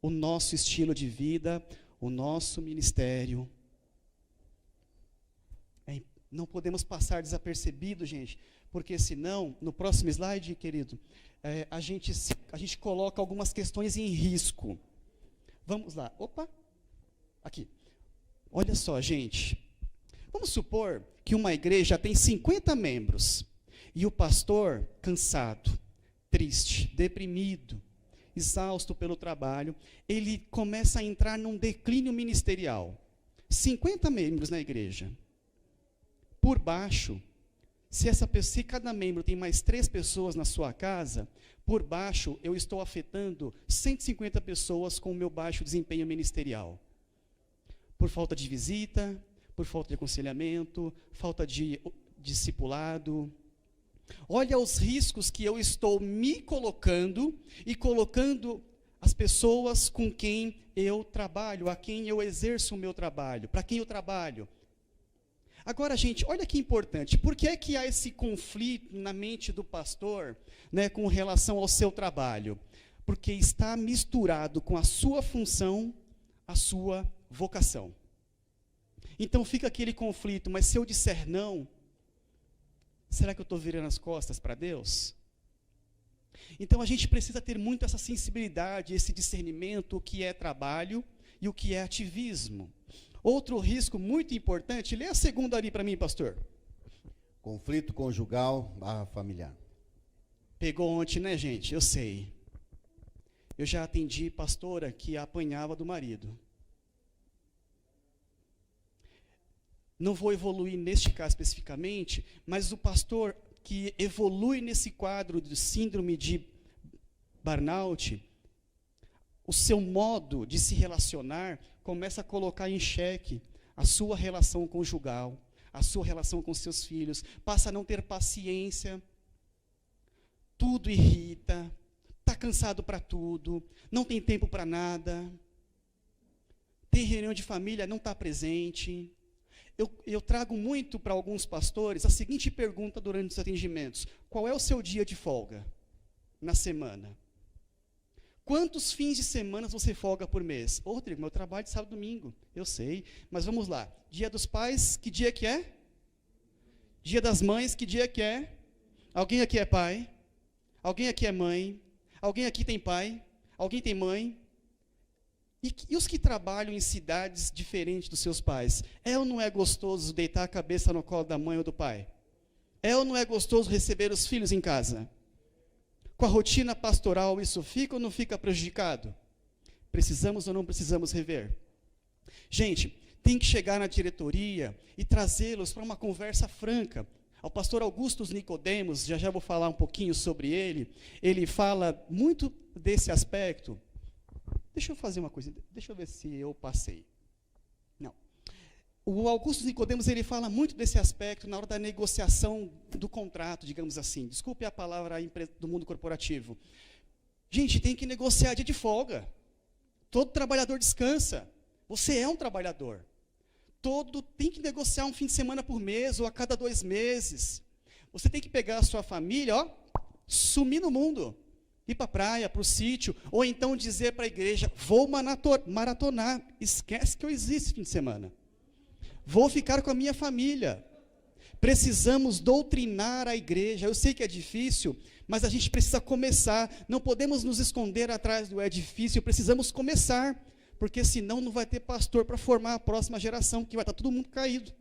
Speaker 1: o nosso estilo de vida, o nosso ministério. Não podemos passar desapercebido, gente, porque senão, no próximo slide, querido, a gente coloca algumas questões em risco. Vamos lá, opa, aqui. Olha só, gente, vamos supor que uma igreja tem 50 membros, e o pastor, cansado, triste, deprimido, exausto pelo trabalho, ele começa a entrar num declínio ministerial. 50 membros na igreja. Por baixo, se cada membro tem mais 3 pessoas na sua casa, por baixo eu estou afetando 150 pessoas com o meu baixo desempenho ministerial. Por falta de visita, por falta de aconselhamento, falta de discipulado. Olha os riscos que eu estou me colocando e colocando as pessoas com quem eu trabalho, a quem eu exerço o meu trabalho, para quem eu trabalho. Agora, gente, olha que importante, por que é que há esse conflito na mente do pastor, né, com relação ao seu trabalho? Porque está misturado com a sua função, a sua vocação. Então fica aquele conflito, mas se eu disser não, será que eu estou virando as costas para Deus? Então a gente precisa ter muito essa sensibilidade, esse discernimento, o que é trabalho e o que é ativismo. Outro risco muito importante, lê a segunda ali para mim, pastor.
Speaker 2: Conflito conjugal / familiar.
Speaker 1: Pegou ontem, né, gente? Eu sei. Eu já atendi pastora que apanhava do marido. não vou evoluir neste caso especificamente, mas o pastor que evolui nesse quadro de síndrome de burnout, o seu modo de se relacionar começa a colocar em xeque a sua relação conjugal, a sua relação com seus filhos, passa a não ter paciência, tudo irrita, está cansado para tudo, não tem tempo para nada, tem reunião de família, não está presente. Eu trago muito para alguns pastores a seguinte pergunta durante os atendimentos: qual é o seu dia de folga na semana? Quantos fins de semana você folga por mês? Ô, Rodrigo, meu trabalho é de sábado e domingo. Eu sei, mas vamos lá. Dia dos pais, que dia que é? Dia das mães, que dia que é? Alguém aqui é pai? Alguém aqui é mãe? Alguém aqui tem pai? Alguém tem mãe? E os que trabalham em cidades diferentes dos seus pais? É ou não é gostoso deitar a cabeça no colo da mãe ou do pai? É ou não é gostoso receber os filhos em casa? Com a rotina pastoral, isso fica ou não fica prejudicado? Precisamos ou não precisamos rever? Gente, tem que chegar na diretoria e trazê-los para uma conversa franca. Ao pastor Augusto Nicodemos, já vou falar um pouquinho sobre ele fala muito desse aspecto. Deixa eu fazer uma coisa, deixa eu ver se eu passei. Não. O Augusto Nicodemos, ele fala muito desse aspecto na hora da negociação do contrato, digamos assim. Desculpe a palavra do mundo corporativo. Gente, tem que negociar dia de folga. Todo trabalhador descansa. Você é um trabalhador. Tem que negociar um fim de semana por mês ou a cada 2 meses. Você tem que pegar a sua família, sumir no mundo. Ir para a praia, para o sítio, ou então dizer para a igreja: vou maratonar, esquece que eu existo fim de semana. Vou ficar com a minha família. Precisamos doutrinar a igreja. Eu sei que é difícil, mas a gente precisa começar. Não podemos nos esconder atrás do é difícil, precisamos começar, porque senão não vai ter pastor para formar a próxima geração, que vai estar todo mundo caído.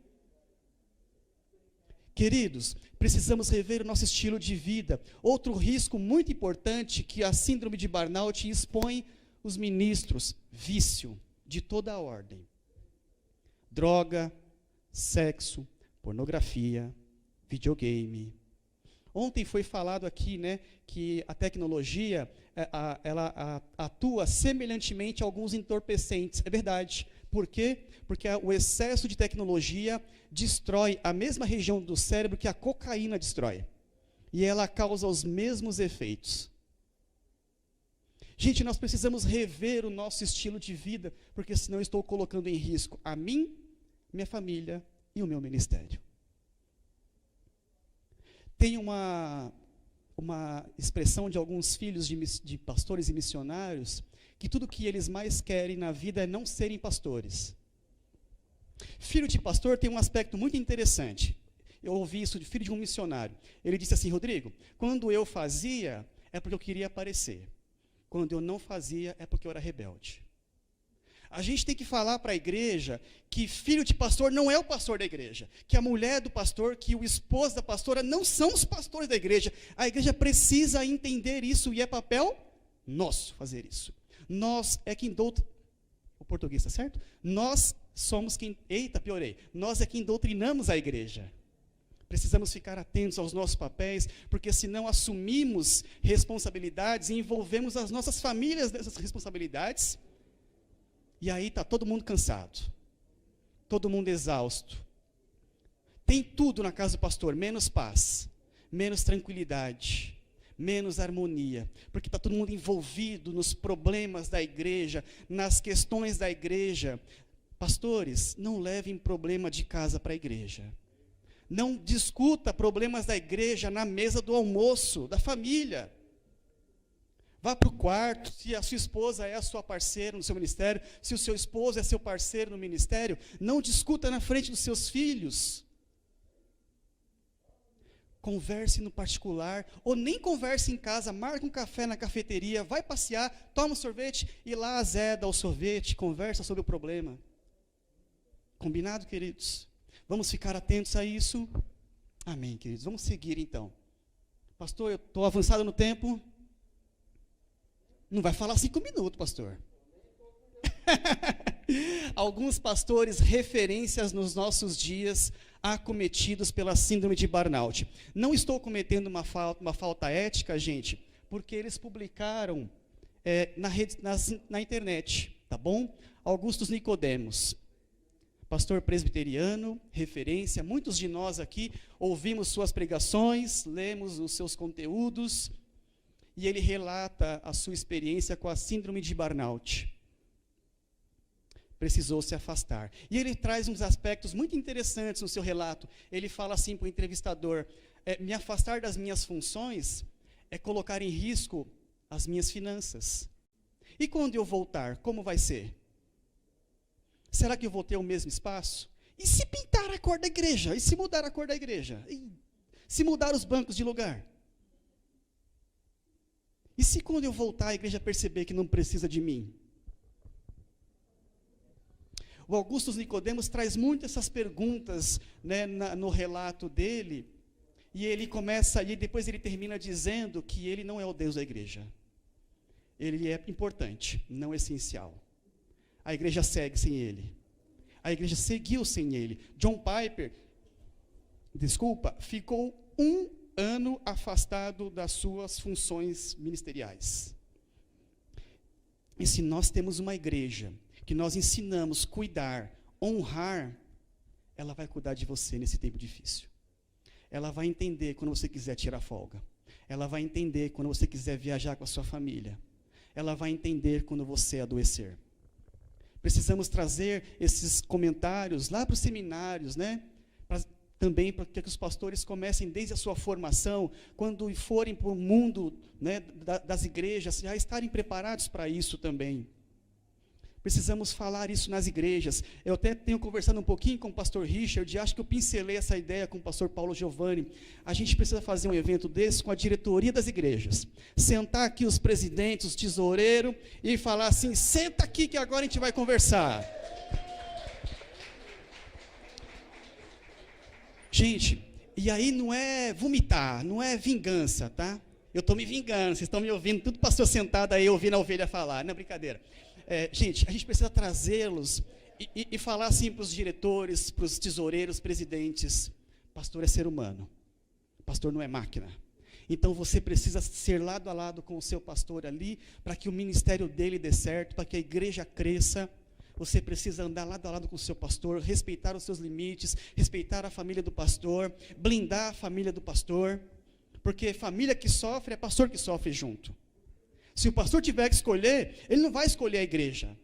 Speaker 1: Queridos, precisamos rever o nosso estilo de vida. Outro risco muito importante que a síndrome de burnout expõe os ministros: vício de toda a ordem. Droga, sexo, pornografia, videogame. Ontem foi falado aqui, que a tecnologia ela atua semelhantemente a alguns entorpecentes. É verdade. Por quê? Porque o excesso de tecnologia destrói a mesma região do cérebro que a cocaína destrói. E ela causa os mesmos efeitos. Gente, nós precisamos rever o nosso estilo de vida, porque senão eu estou colocando em risco a mim, minha família e o meu ministério. Tem uma expressão de alguns filhos de pastores e missionários, que tudo que eles mais querem na vida é não serem pastores. Filho de pastor tem um aspecto muito interessante. Eu ouvi isso de filho de um missionário. Ele disse assim: Rodrigo, quando eu fazia, é porque eu queria aparecer. Quando eu não fazia, é porque eu era rebelde. A gente tem que falar para a igreja que filho de pastor não é o pastor da igreja, que a mulher do pastor, que o esposo da pastora não são os pastores da igreja. A igreja precisa entender isso e é papel nosso fazer isso. Nós é quem doutrina. O português está certo? Nós somos quem. Eita, piorei. Nós é quem doutrinamos a igreja. Precisamos ficar atentos aos nossos papéis, porque senão assumimos responsabilidades e envolvemos as nossas famílias nessas responsabilidades. E aí está todo mundo cansado, todo mundo exausto. Tem tudo na casa do pastor, menos paz, menos tranquilidade, menos harmonia, porque está todo mundo envolvido nos problemas da igreja, nas questões da igreja. Pastores, não levem problema de casa para a igreja. Não discuta problemas da igreja na mesa do almoço, da família. Vá para o quarto, se a sua esposa é a sua parceira no seu ministério, se o seu esposo é seu parceiro no ministério, não discuta na frente dos seus filhos. Converse no particular, ou nem converse em casa, marque um café na cafeteria, vai passear, toma um sorvete e lá azeda o sorvete, conversa sobre o problema. Combinado, queridos? Vamos ficar atentos a isso? Amém, queridos. Vamos seguir então. Pastor, eu estou avançado no tempo. Não vai falar 5 minutos, pastor. Alguns pastores referências nos nossos dias acometidos pela síndrome de burnout. Não estou cometendo uma falta ética, gente, porque eles publicaram na internet, tá bom? Augustus Nicodemos, pastor presbiteriano, referência. Muitos de nós aqui ouvimos suas pregações, lemos os seus conteúdos, e ele relata a sua experiência com a síndrome de burnout. Precisou se afastar. E ele traz uns aspectos muito interessantes no seu relato. Ele fala assim para o entrevistador: me afastar das minhas funções é colocar em risco as minhas finanças. E quando eu voltar, como vai ser? Será que eu vou ter o mesmo espaço? E se pintar a cor da igreja? E se mudar a cor da igreja? E se mudar os bancos de lugar? E se quando eu voltar a igreja perceber que não precisa de mim? O Augustus Nicodemos traz muito essas perguntas, né, no relato dele, e ele começa, e depois ele termina dizendo que ele não é o Deus da igreja. Ele é importante, não essencial. A igreja segue sem ele. A igreja seguiu sem ele. John Piper, ficou 1 ano afastado das suas funções ministeriais. E se nós temos uma igreja que nós ensinamos cuidar, honrar, ela vai cuidar de você nesse tempo difícil. Ela vai entender quando você quiser tirar folga. Ela vai entender quando você quiser viajar com a sua família. Ela vai entender quando você adoecer. Precisamos trazer esses comentários lá para os seminários, né? Também para que os pastores comecem desde a sua formação, quando forem para o mundo, né, das igrejas, já estarem preparados para isso também. Precisamos falar isso nas igrejas. Eu até tenho conversado um pouquinho com o pastor Richard, e acho que eu pincelei essa ideia com o pastor Paulo Giovanni. A gente precisa fazer um evento desse com a diretoria das igrejas. Sentar aqui os presidentes, os tesoureiros, e falar assim: senta aqui que agora a gente vai conversar. Gente, e aí não é vomitar, não é vingança, tá? Eu estou me vingando, vocês estão me ouvindo, tudo pastor sentado aí ouvindo a ovelha falar, não é brincadeira. Gente, a gente precisa trazê-los e falar assim para os diretores, para os tesoureiros, presidentes: pastor é ser humano, pastor não é máquina. Então você precisa ser lado a lado com o seu pastor ali, para que o ministério dele dê certo, para que a igreja cresça. Você precisa andar lado a lado com o seu pastor, respeitar os seus limites, respeitar a família do pastor, blindar a família do pastor, porque família que sofre é pastor que sofre junto. Se o pastor tiver que escolher, ele não vai escolher a igreja.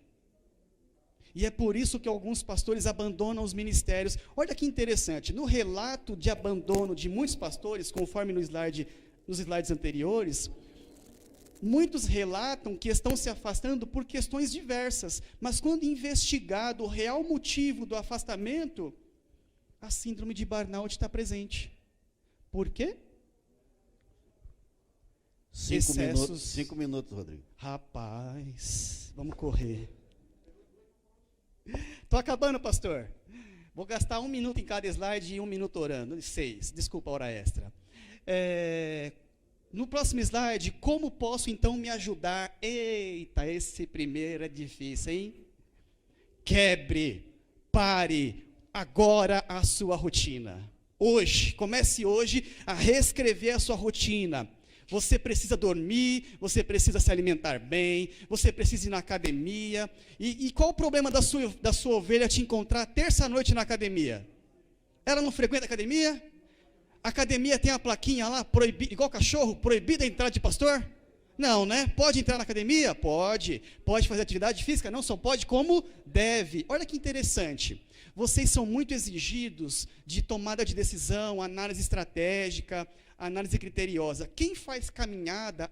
Speaker 1: E é por isso que alguns pastores abandonam os ministérios. Olha que interessante, no relato de abandono de muitos pastores, conforme nos slides anteriores, muitos relatam que estão se afastando por questões diversas, mas quando investigado o real motivo do afastamento, a síndrome de burnout está presente. Por quê?
Speaker 2: 5 minutos, Rodrigo.
Speaker 1: Rapaz, vamos correr. Estou acabando, pastor. Vou gastar 1 minuto em cada slide e 1 minuto orando. 6, desculpa a hora extra. No próximo slide, como posso então me ajudar? Eita, esse primeiro é difícil, hein? Quebre, pare agora a sua rotina. Hoje, comece hoje a reescrever a sua rotina. Você precisa dormir, você precisa se alimentar bem, você precisa ir na academia. E qual o problema da sua ovelha te encontrar terça-noite na academia? Ela não frequenta a academia? A academia tem a plaquinha lá, igual cachorro, proibida a entrada de pastor? Não, né? Pode entrar na academia? Pode. Pode fazer atividade física? Não só pode, como deve. Olha que interessante. Vocês são muito exigidos de tomada de decisão, análise estratégica, análise criteriosa. Quem faz caminhada,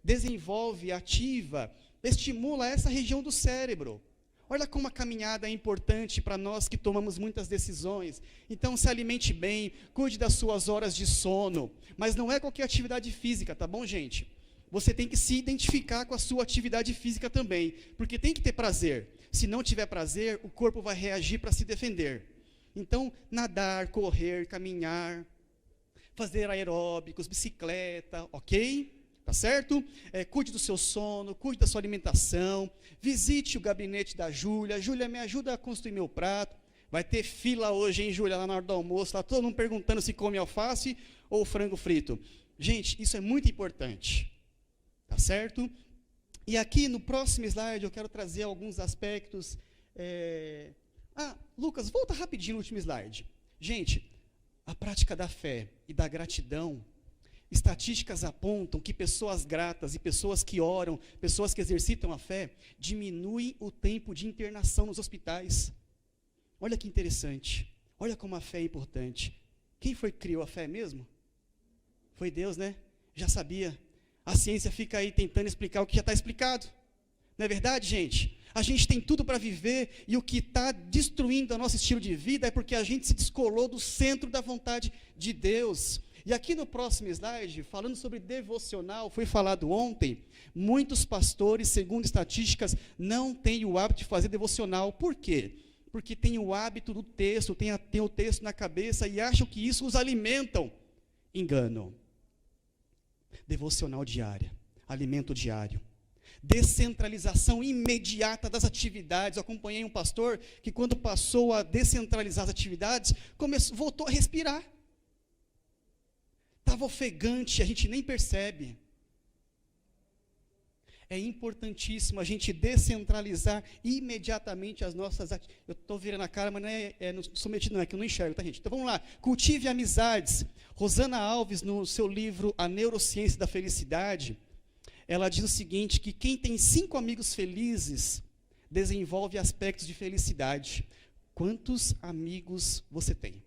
Speaker 1: desenvolve, ativa, estimula essa região do cérebro. Olha como a caminhada é importante para nós que tomamos muitas decisões. Então, se alimente bem, cuide das suas horas de sono, mas não é qualquer atividade física, tá bom, gente? Você tem que se identificar com a sua atividade física também, porque tem que ter prazer. Se não tiver prazer, o corpo vai reagir para se defender. Então, nadar, correr, caminhar, fazer aeróbicos, bicicleta, ok? Tá tá certo? Cuide do seu sono, cuide da sua alimentação, visite o gabinete da Júlia. Júlia, me ajuda a construir meu prato. Vai ter fila hoje, hein, Júlia, lá na hora do almoço, lá todo mundo perguntando se come alface ou frango frito. Gente, isso é muito importante, tá certo? E aqui no próximo slide eu quero trazer alguns aspectos. Lucas, volta rapidinho no último slide. Gente, a prática da fé e da gratidão, estatísticas apontam que pessoas gratas e pessoas que oram, pessoas que exercitam a fé, diminuem o tempo de internação nos hospitais. Olha que interessante, olha como a fé é importante. Quem foi que criou a fé mesmo? Foi Deus, né? Já sabia. A ciência fica aí tentando explicar o que já está explicado. Não é verdade, gente? A gente tem tudo para viver e o que está destruindo o nosso estilo de vida é porque a gente se descolou do centro da vontade de Deus. E aqui no próximo slide, falando sobre devocional, foi falado ontem, muitos pastores, segundo estatísticas, não têm o hábito de fazer devocional. Por quê? Porque tem o hábito do texto, tem o texto na cabeça e acham que isso os alimentam. Engano. Devocional diária, alimento diário. Descentralização imediata das atividades. Eu acompanhei um pastor que quando passou a descentralizar as atividades, voltou a respirar. Estava ofegante, a gente nem percebe. É importantíssimo a gente descentralizar imediatamente as nossas atividades. Eu estou virando a cara, mas não sou metido, não, é que eu não enxergo, tá, gente? Então vamos lá. Cultive amizades. Rosana Alves, no seu livro A Neurociência da Felicidade, ela diz o seguinte, que quem tem 5 amigos felizes desenvolve aspectos de felicidade. Quantos amigos você tem?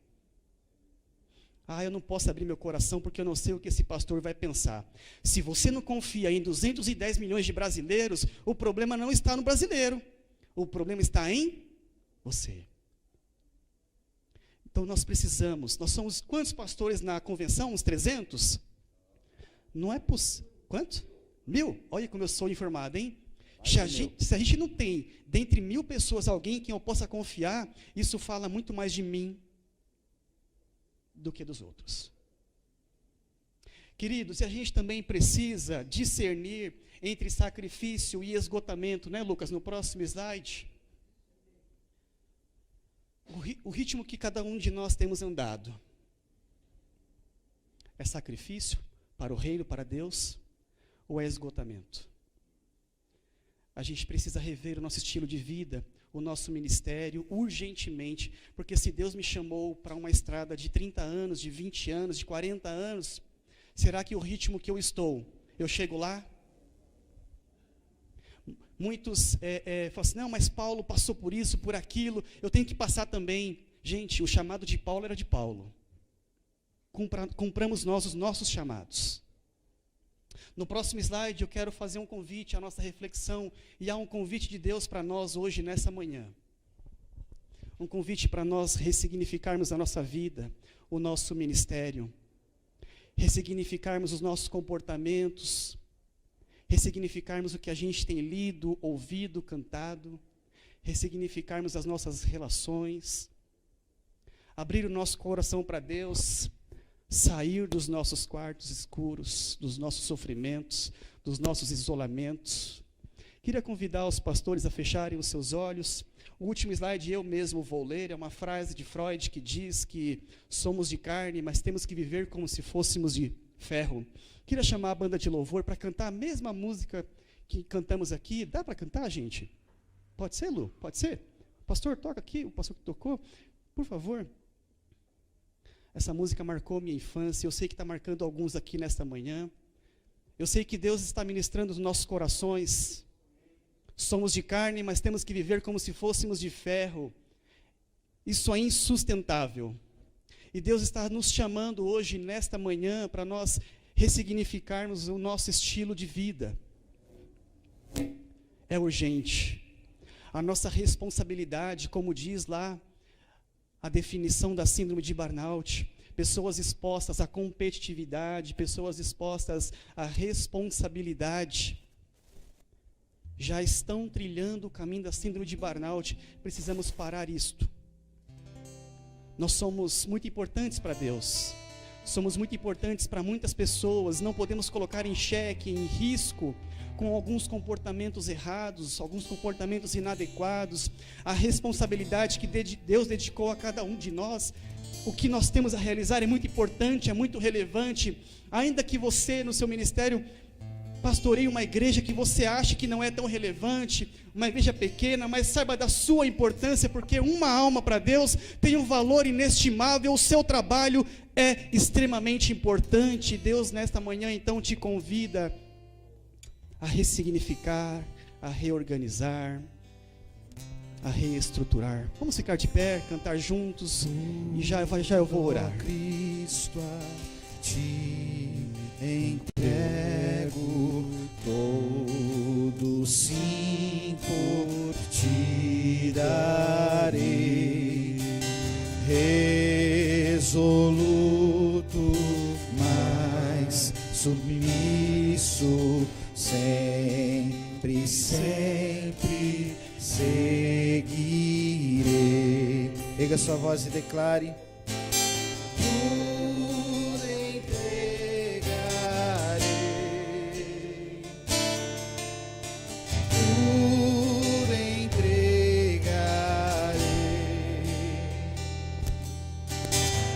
Speaker 1: Eu não posso abrir meu coração porque eu não sei o que esse pastor vai pensar. Se você não confia em 210 milhões de brasileiros, o problema não está no brasileiro. O problema está em você. Então nós somos quantos pastores na convenção? Uns 300? Não é possível. Quanto? 1000? Olha como eu sou informado, hein? Se a gente não tem, dentre 1000 pessoas, alguém em quem eu possa confiar, isso fala muito mais de mim do que dos outros. Queridos, e a gente também precisa discernir entre sacrifício e esgotamento, né, Lucas? No próximo slide. O ritmo que cada um de nós temos andado. É sacrifício para o reino, para Deus, ou é esgotamento? A gente precisa rever o nosso estilo de vida, o nosso ministério, urgentemente, porque se Deus me chamou para uma estrada de 30 anos, de 20 anos, de 40 anos, será que o ritmo que eu estou, eu chego lá? Muitos falam assim, não, mas Paulo passou por isso, por aquilo, eu tenho que passar também. Gente, o chamado de Paulo era de Paulo. Cumpramos nós os nossos chamados. No próximo slide eu quero fazer um convite à nossa reflexão, e há um convite de Deus para nós hoje, nessa manhã. Um convite para nós ressignificarmos a nossa vida, o nosso ministério, ressignificarmos os nossos comportamentos, ressignificarmos o que a gente tem lido, ouvido, cantado, ressignificarmos as nossas relações, abrir o nosso coração para Deus, sair dos nossos quartos escuros, dos nossos sofrimentos, dos nossos isolamentos. Queria convidar os pastores a fecharem os seus olhos. O último slide eu mesmo vou ler, é uma frase de Freud que diz que somos de carne, mas temos que viver como se fôssemos de ferro. Queria chamar a banda de louvor para cantar a mesma música que cantamos aqui. Dá para cantar, gente? Pode ser, Lu? Pode ser? O pastor toca aqui, o pastor que tocou, por favor. Essa música marcou minha infância, eu sei que está marcando alguns aqui nesta manhã. Eu sei que Deus está ministrando os nossos corações. Somos de carne, mas temos que viver como se fôssemos de ferro. Isso é insustentável. E Deus está nos chamando hoje, nesta manhã, para nós ressignificarmos o nosso estilo de vida. É urgente. A nossa responsabilidade, como diz lá a definição da síndrome de burnout, pessoas expostas à competitividade, pessoas expostas à responsabilidade, já estão trilhando o caminho da síndrome de burnout. Precisamos parar isto. Nós somos muito importantes para Deus. somos muito importantes para muitas pessoas, não podemos colocar em xeque, em risco, com alguns comportamentos errados, alguns comportamentos inadequados, a responsabilidade que Deus dedicou a cada um de nós. O que nós temos a realizar é muito importante, é muito relevante, ainda que você no seu ministério pastoreie uma igreja que você acha que não é tão relevante, uma igreja pequena, mas saiba da sua importância, porque uma alma para Deus tem um valor inestimável, o seu trabalho é extremamente importante. Deus nesta manhã então te convida a ressignificar, a reorganizar, a reestruturar. Vamos ficar de pé, cantar juntos, e já eu vou orar.
Speaker 3: Cristo, a ti entrego todo, sim, por ti darei, resoluto, mas submisso, sempre, sempre seguirei. Erga sua voz e declare: tudo entregarei, tudo entregarei,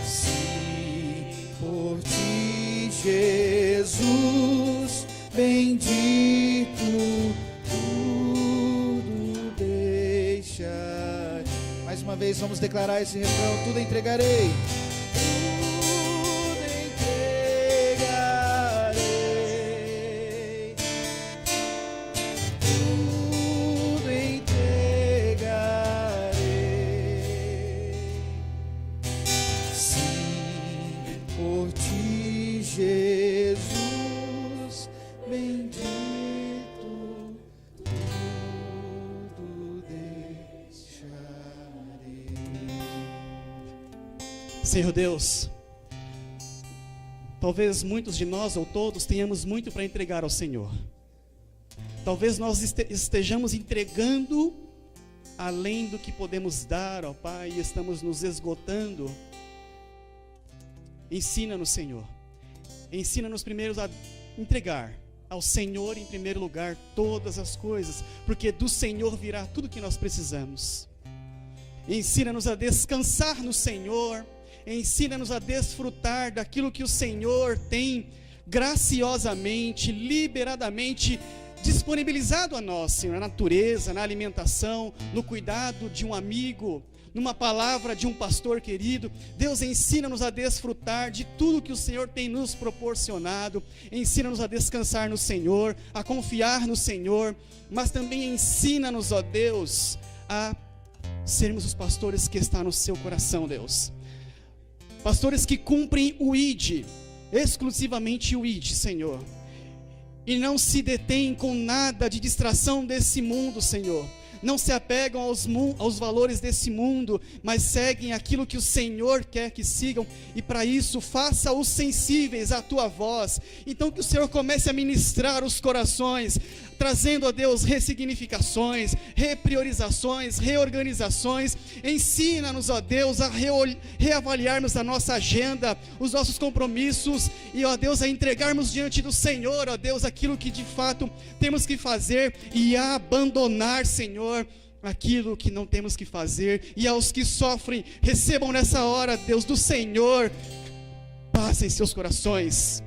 Speaker 3: sim, por ti, Jesus bendito, tudo deixar. Mais uma vez vamos declarar esse refrão: tudo entregarei, tudo entregarei, tudo entregarei, sim, por ti, Jesus bendito, tudo deixarei.
Speaker 1: Senhor Deus, talvez muitos de nós ou todos tenhamos muito para entregar ao Senhor. Talvez nós estejamos entregando além do que podemos dar, ó Pai, e estamos nos esgotando. Ensina-nos, Senhor. Ensina-nos primeiro a entregar ao Senhor em primeiro lugar todas as coisas, porque do Senhor virá tudo que nós precisamos. Ensina-nos a descansar no Senhor. Ensina-nos a desfrutar daquilo que o Senhor tem graciosamente, liberadamente disponibilizado a nós, Senhor, na natureza, na alimentação, no cuidado de um amigo, numa palavra de um pastor querido. Deus, ensina-nos a desfrutar de tudo que o Senhor tem nos proporcionado. Ensina-nos a descansar no Senhor, a confiar no Senhor, mas também ensina-nos, ó Deus, a sermos os pastores que está no seu coração, Deus. Pastores que cumprem o ID, exclusivamente o ID, Senhor, e não se detêm com nada de distração desse mundo, Senhor. Não se apegam aos valores desse mundo, mas seguem aquilo que o Senhor quer que sigam, e para isso faça-os sensíveis à tua voz. Então que o Senhor comece a ministrar os corações, trazendo a Deus ressignificações, repriorizações, reorganizações. Ensina-nos, ó Deus, a reavaliarmos a nossa agenda, os nossos compromissos, e ó Deus, a entregarmos diante do Senhor, ó Deus, aquilo que de fato temos que fazer, e a abandonar, Senhor, aquilo que não temos que fazer. E aos que sofrem, recebam nessa hora, Deus, do Senhor, paz em seus corações,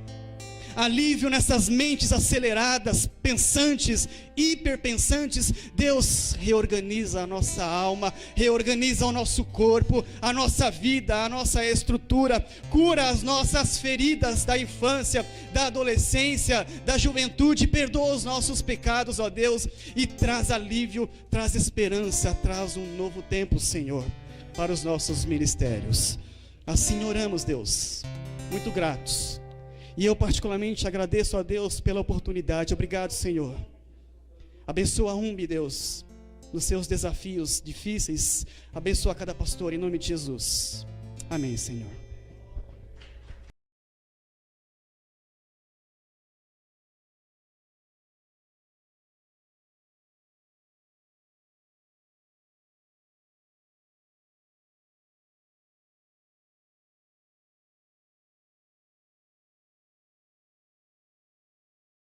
Speaker 1: alívio nessas mentes aceleradas, pensantes, hiperpensantes. Deus, reorganiza a nossa alma, reorganiza o nosso corpo, a nossa vida, a nossa estrutura, cura as nossas feridas da infância, da adolescência, da juventude, perdoa os nossos pecados, ó Deus, e traz alívio, traz esperança, traz um novo tempo, Senhor, para os nossos ministérios. Assim oramos, Deus, muito gratos. E eu particularmente agradeço a Deus pela oportunidade. Obrigado, Senhor. Abençoa a UMB, Deus, nos seus desafios difíceis. Abençoa cada pastor, em nome de Jesus. Amém, Senhor.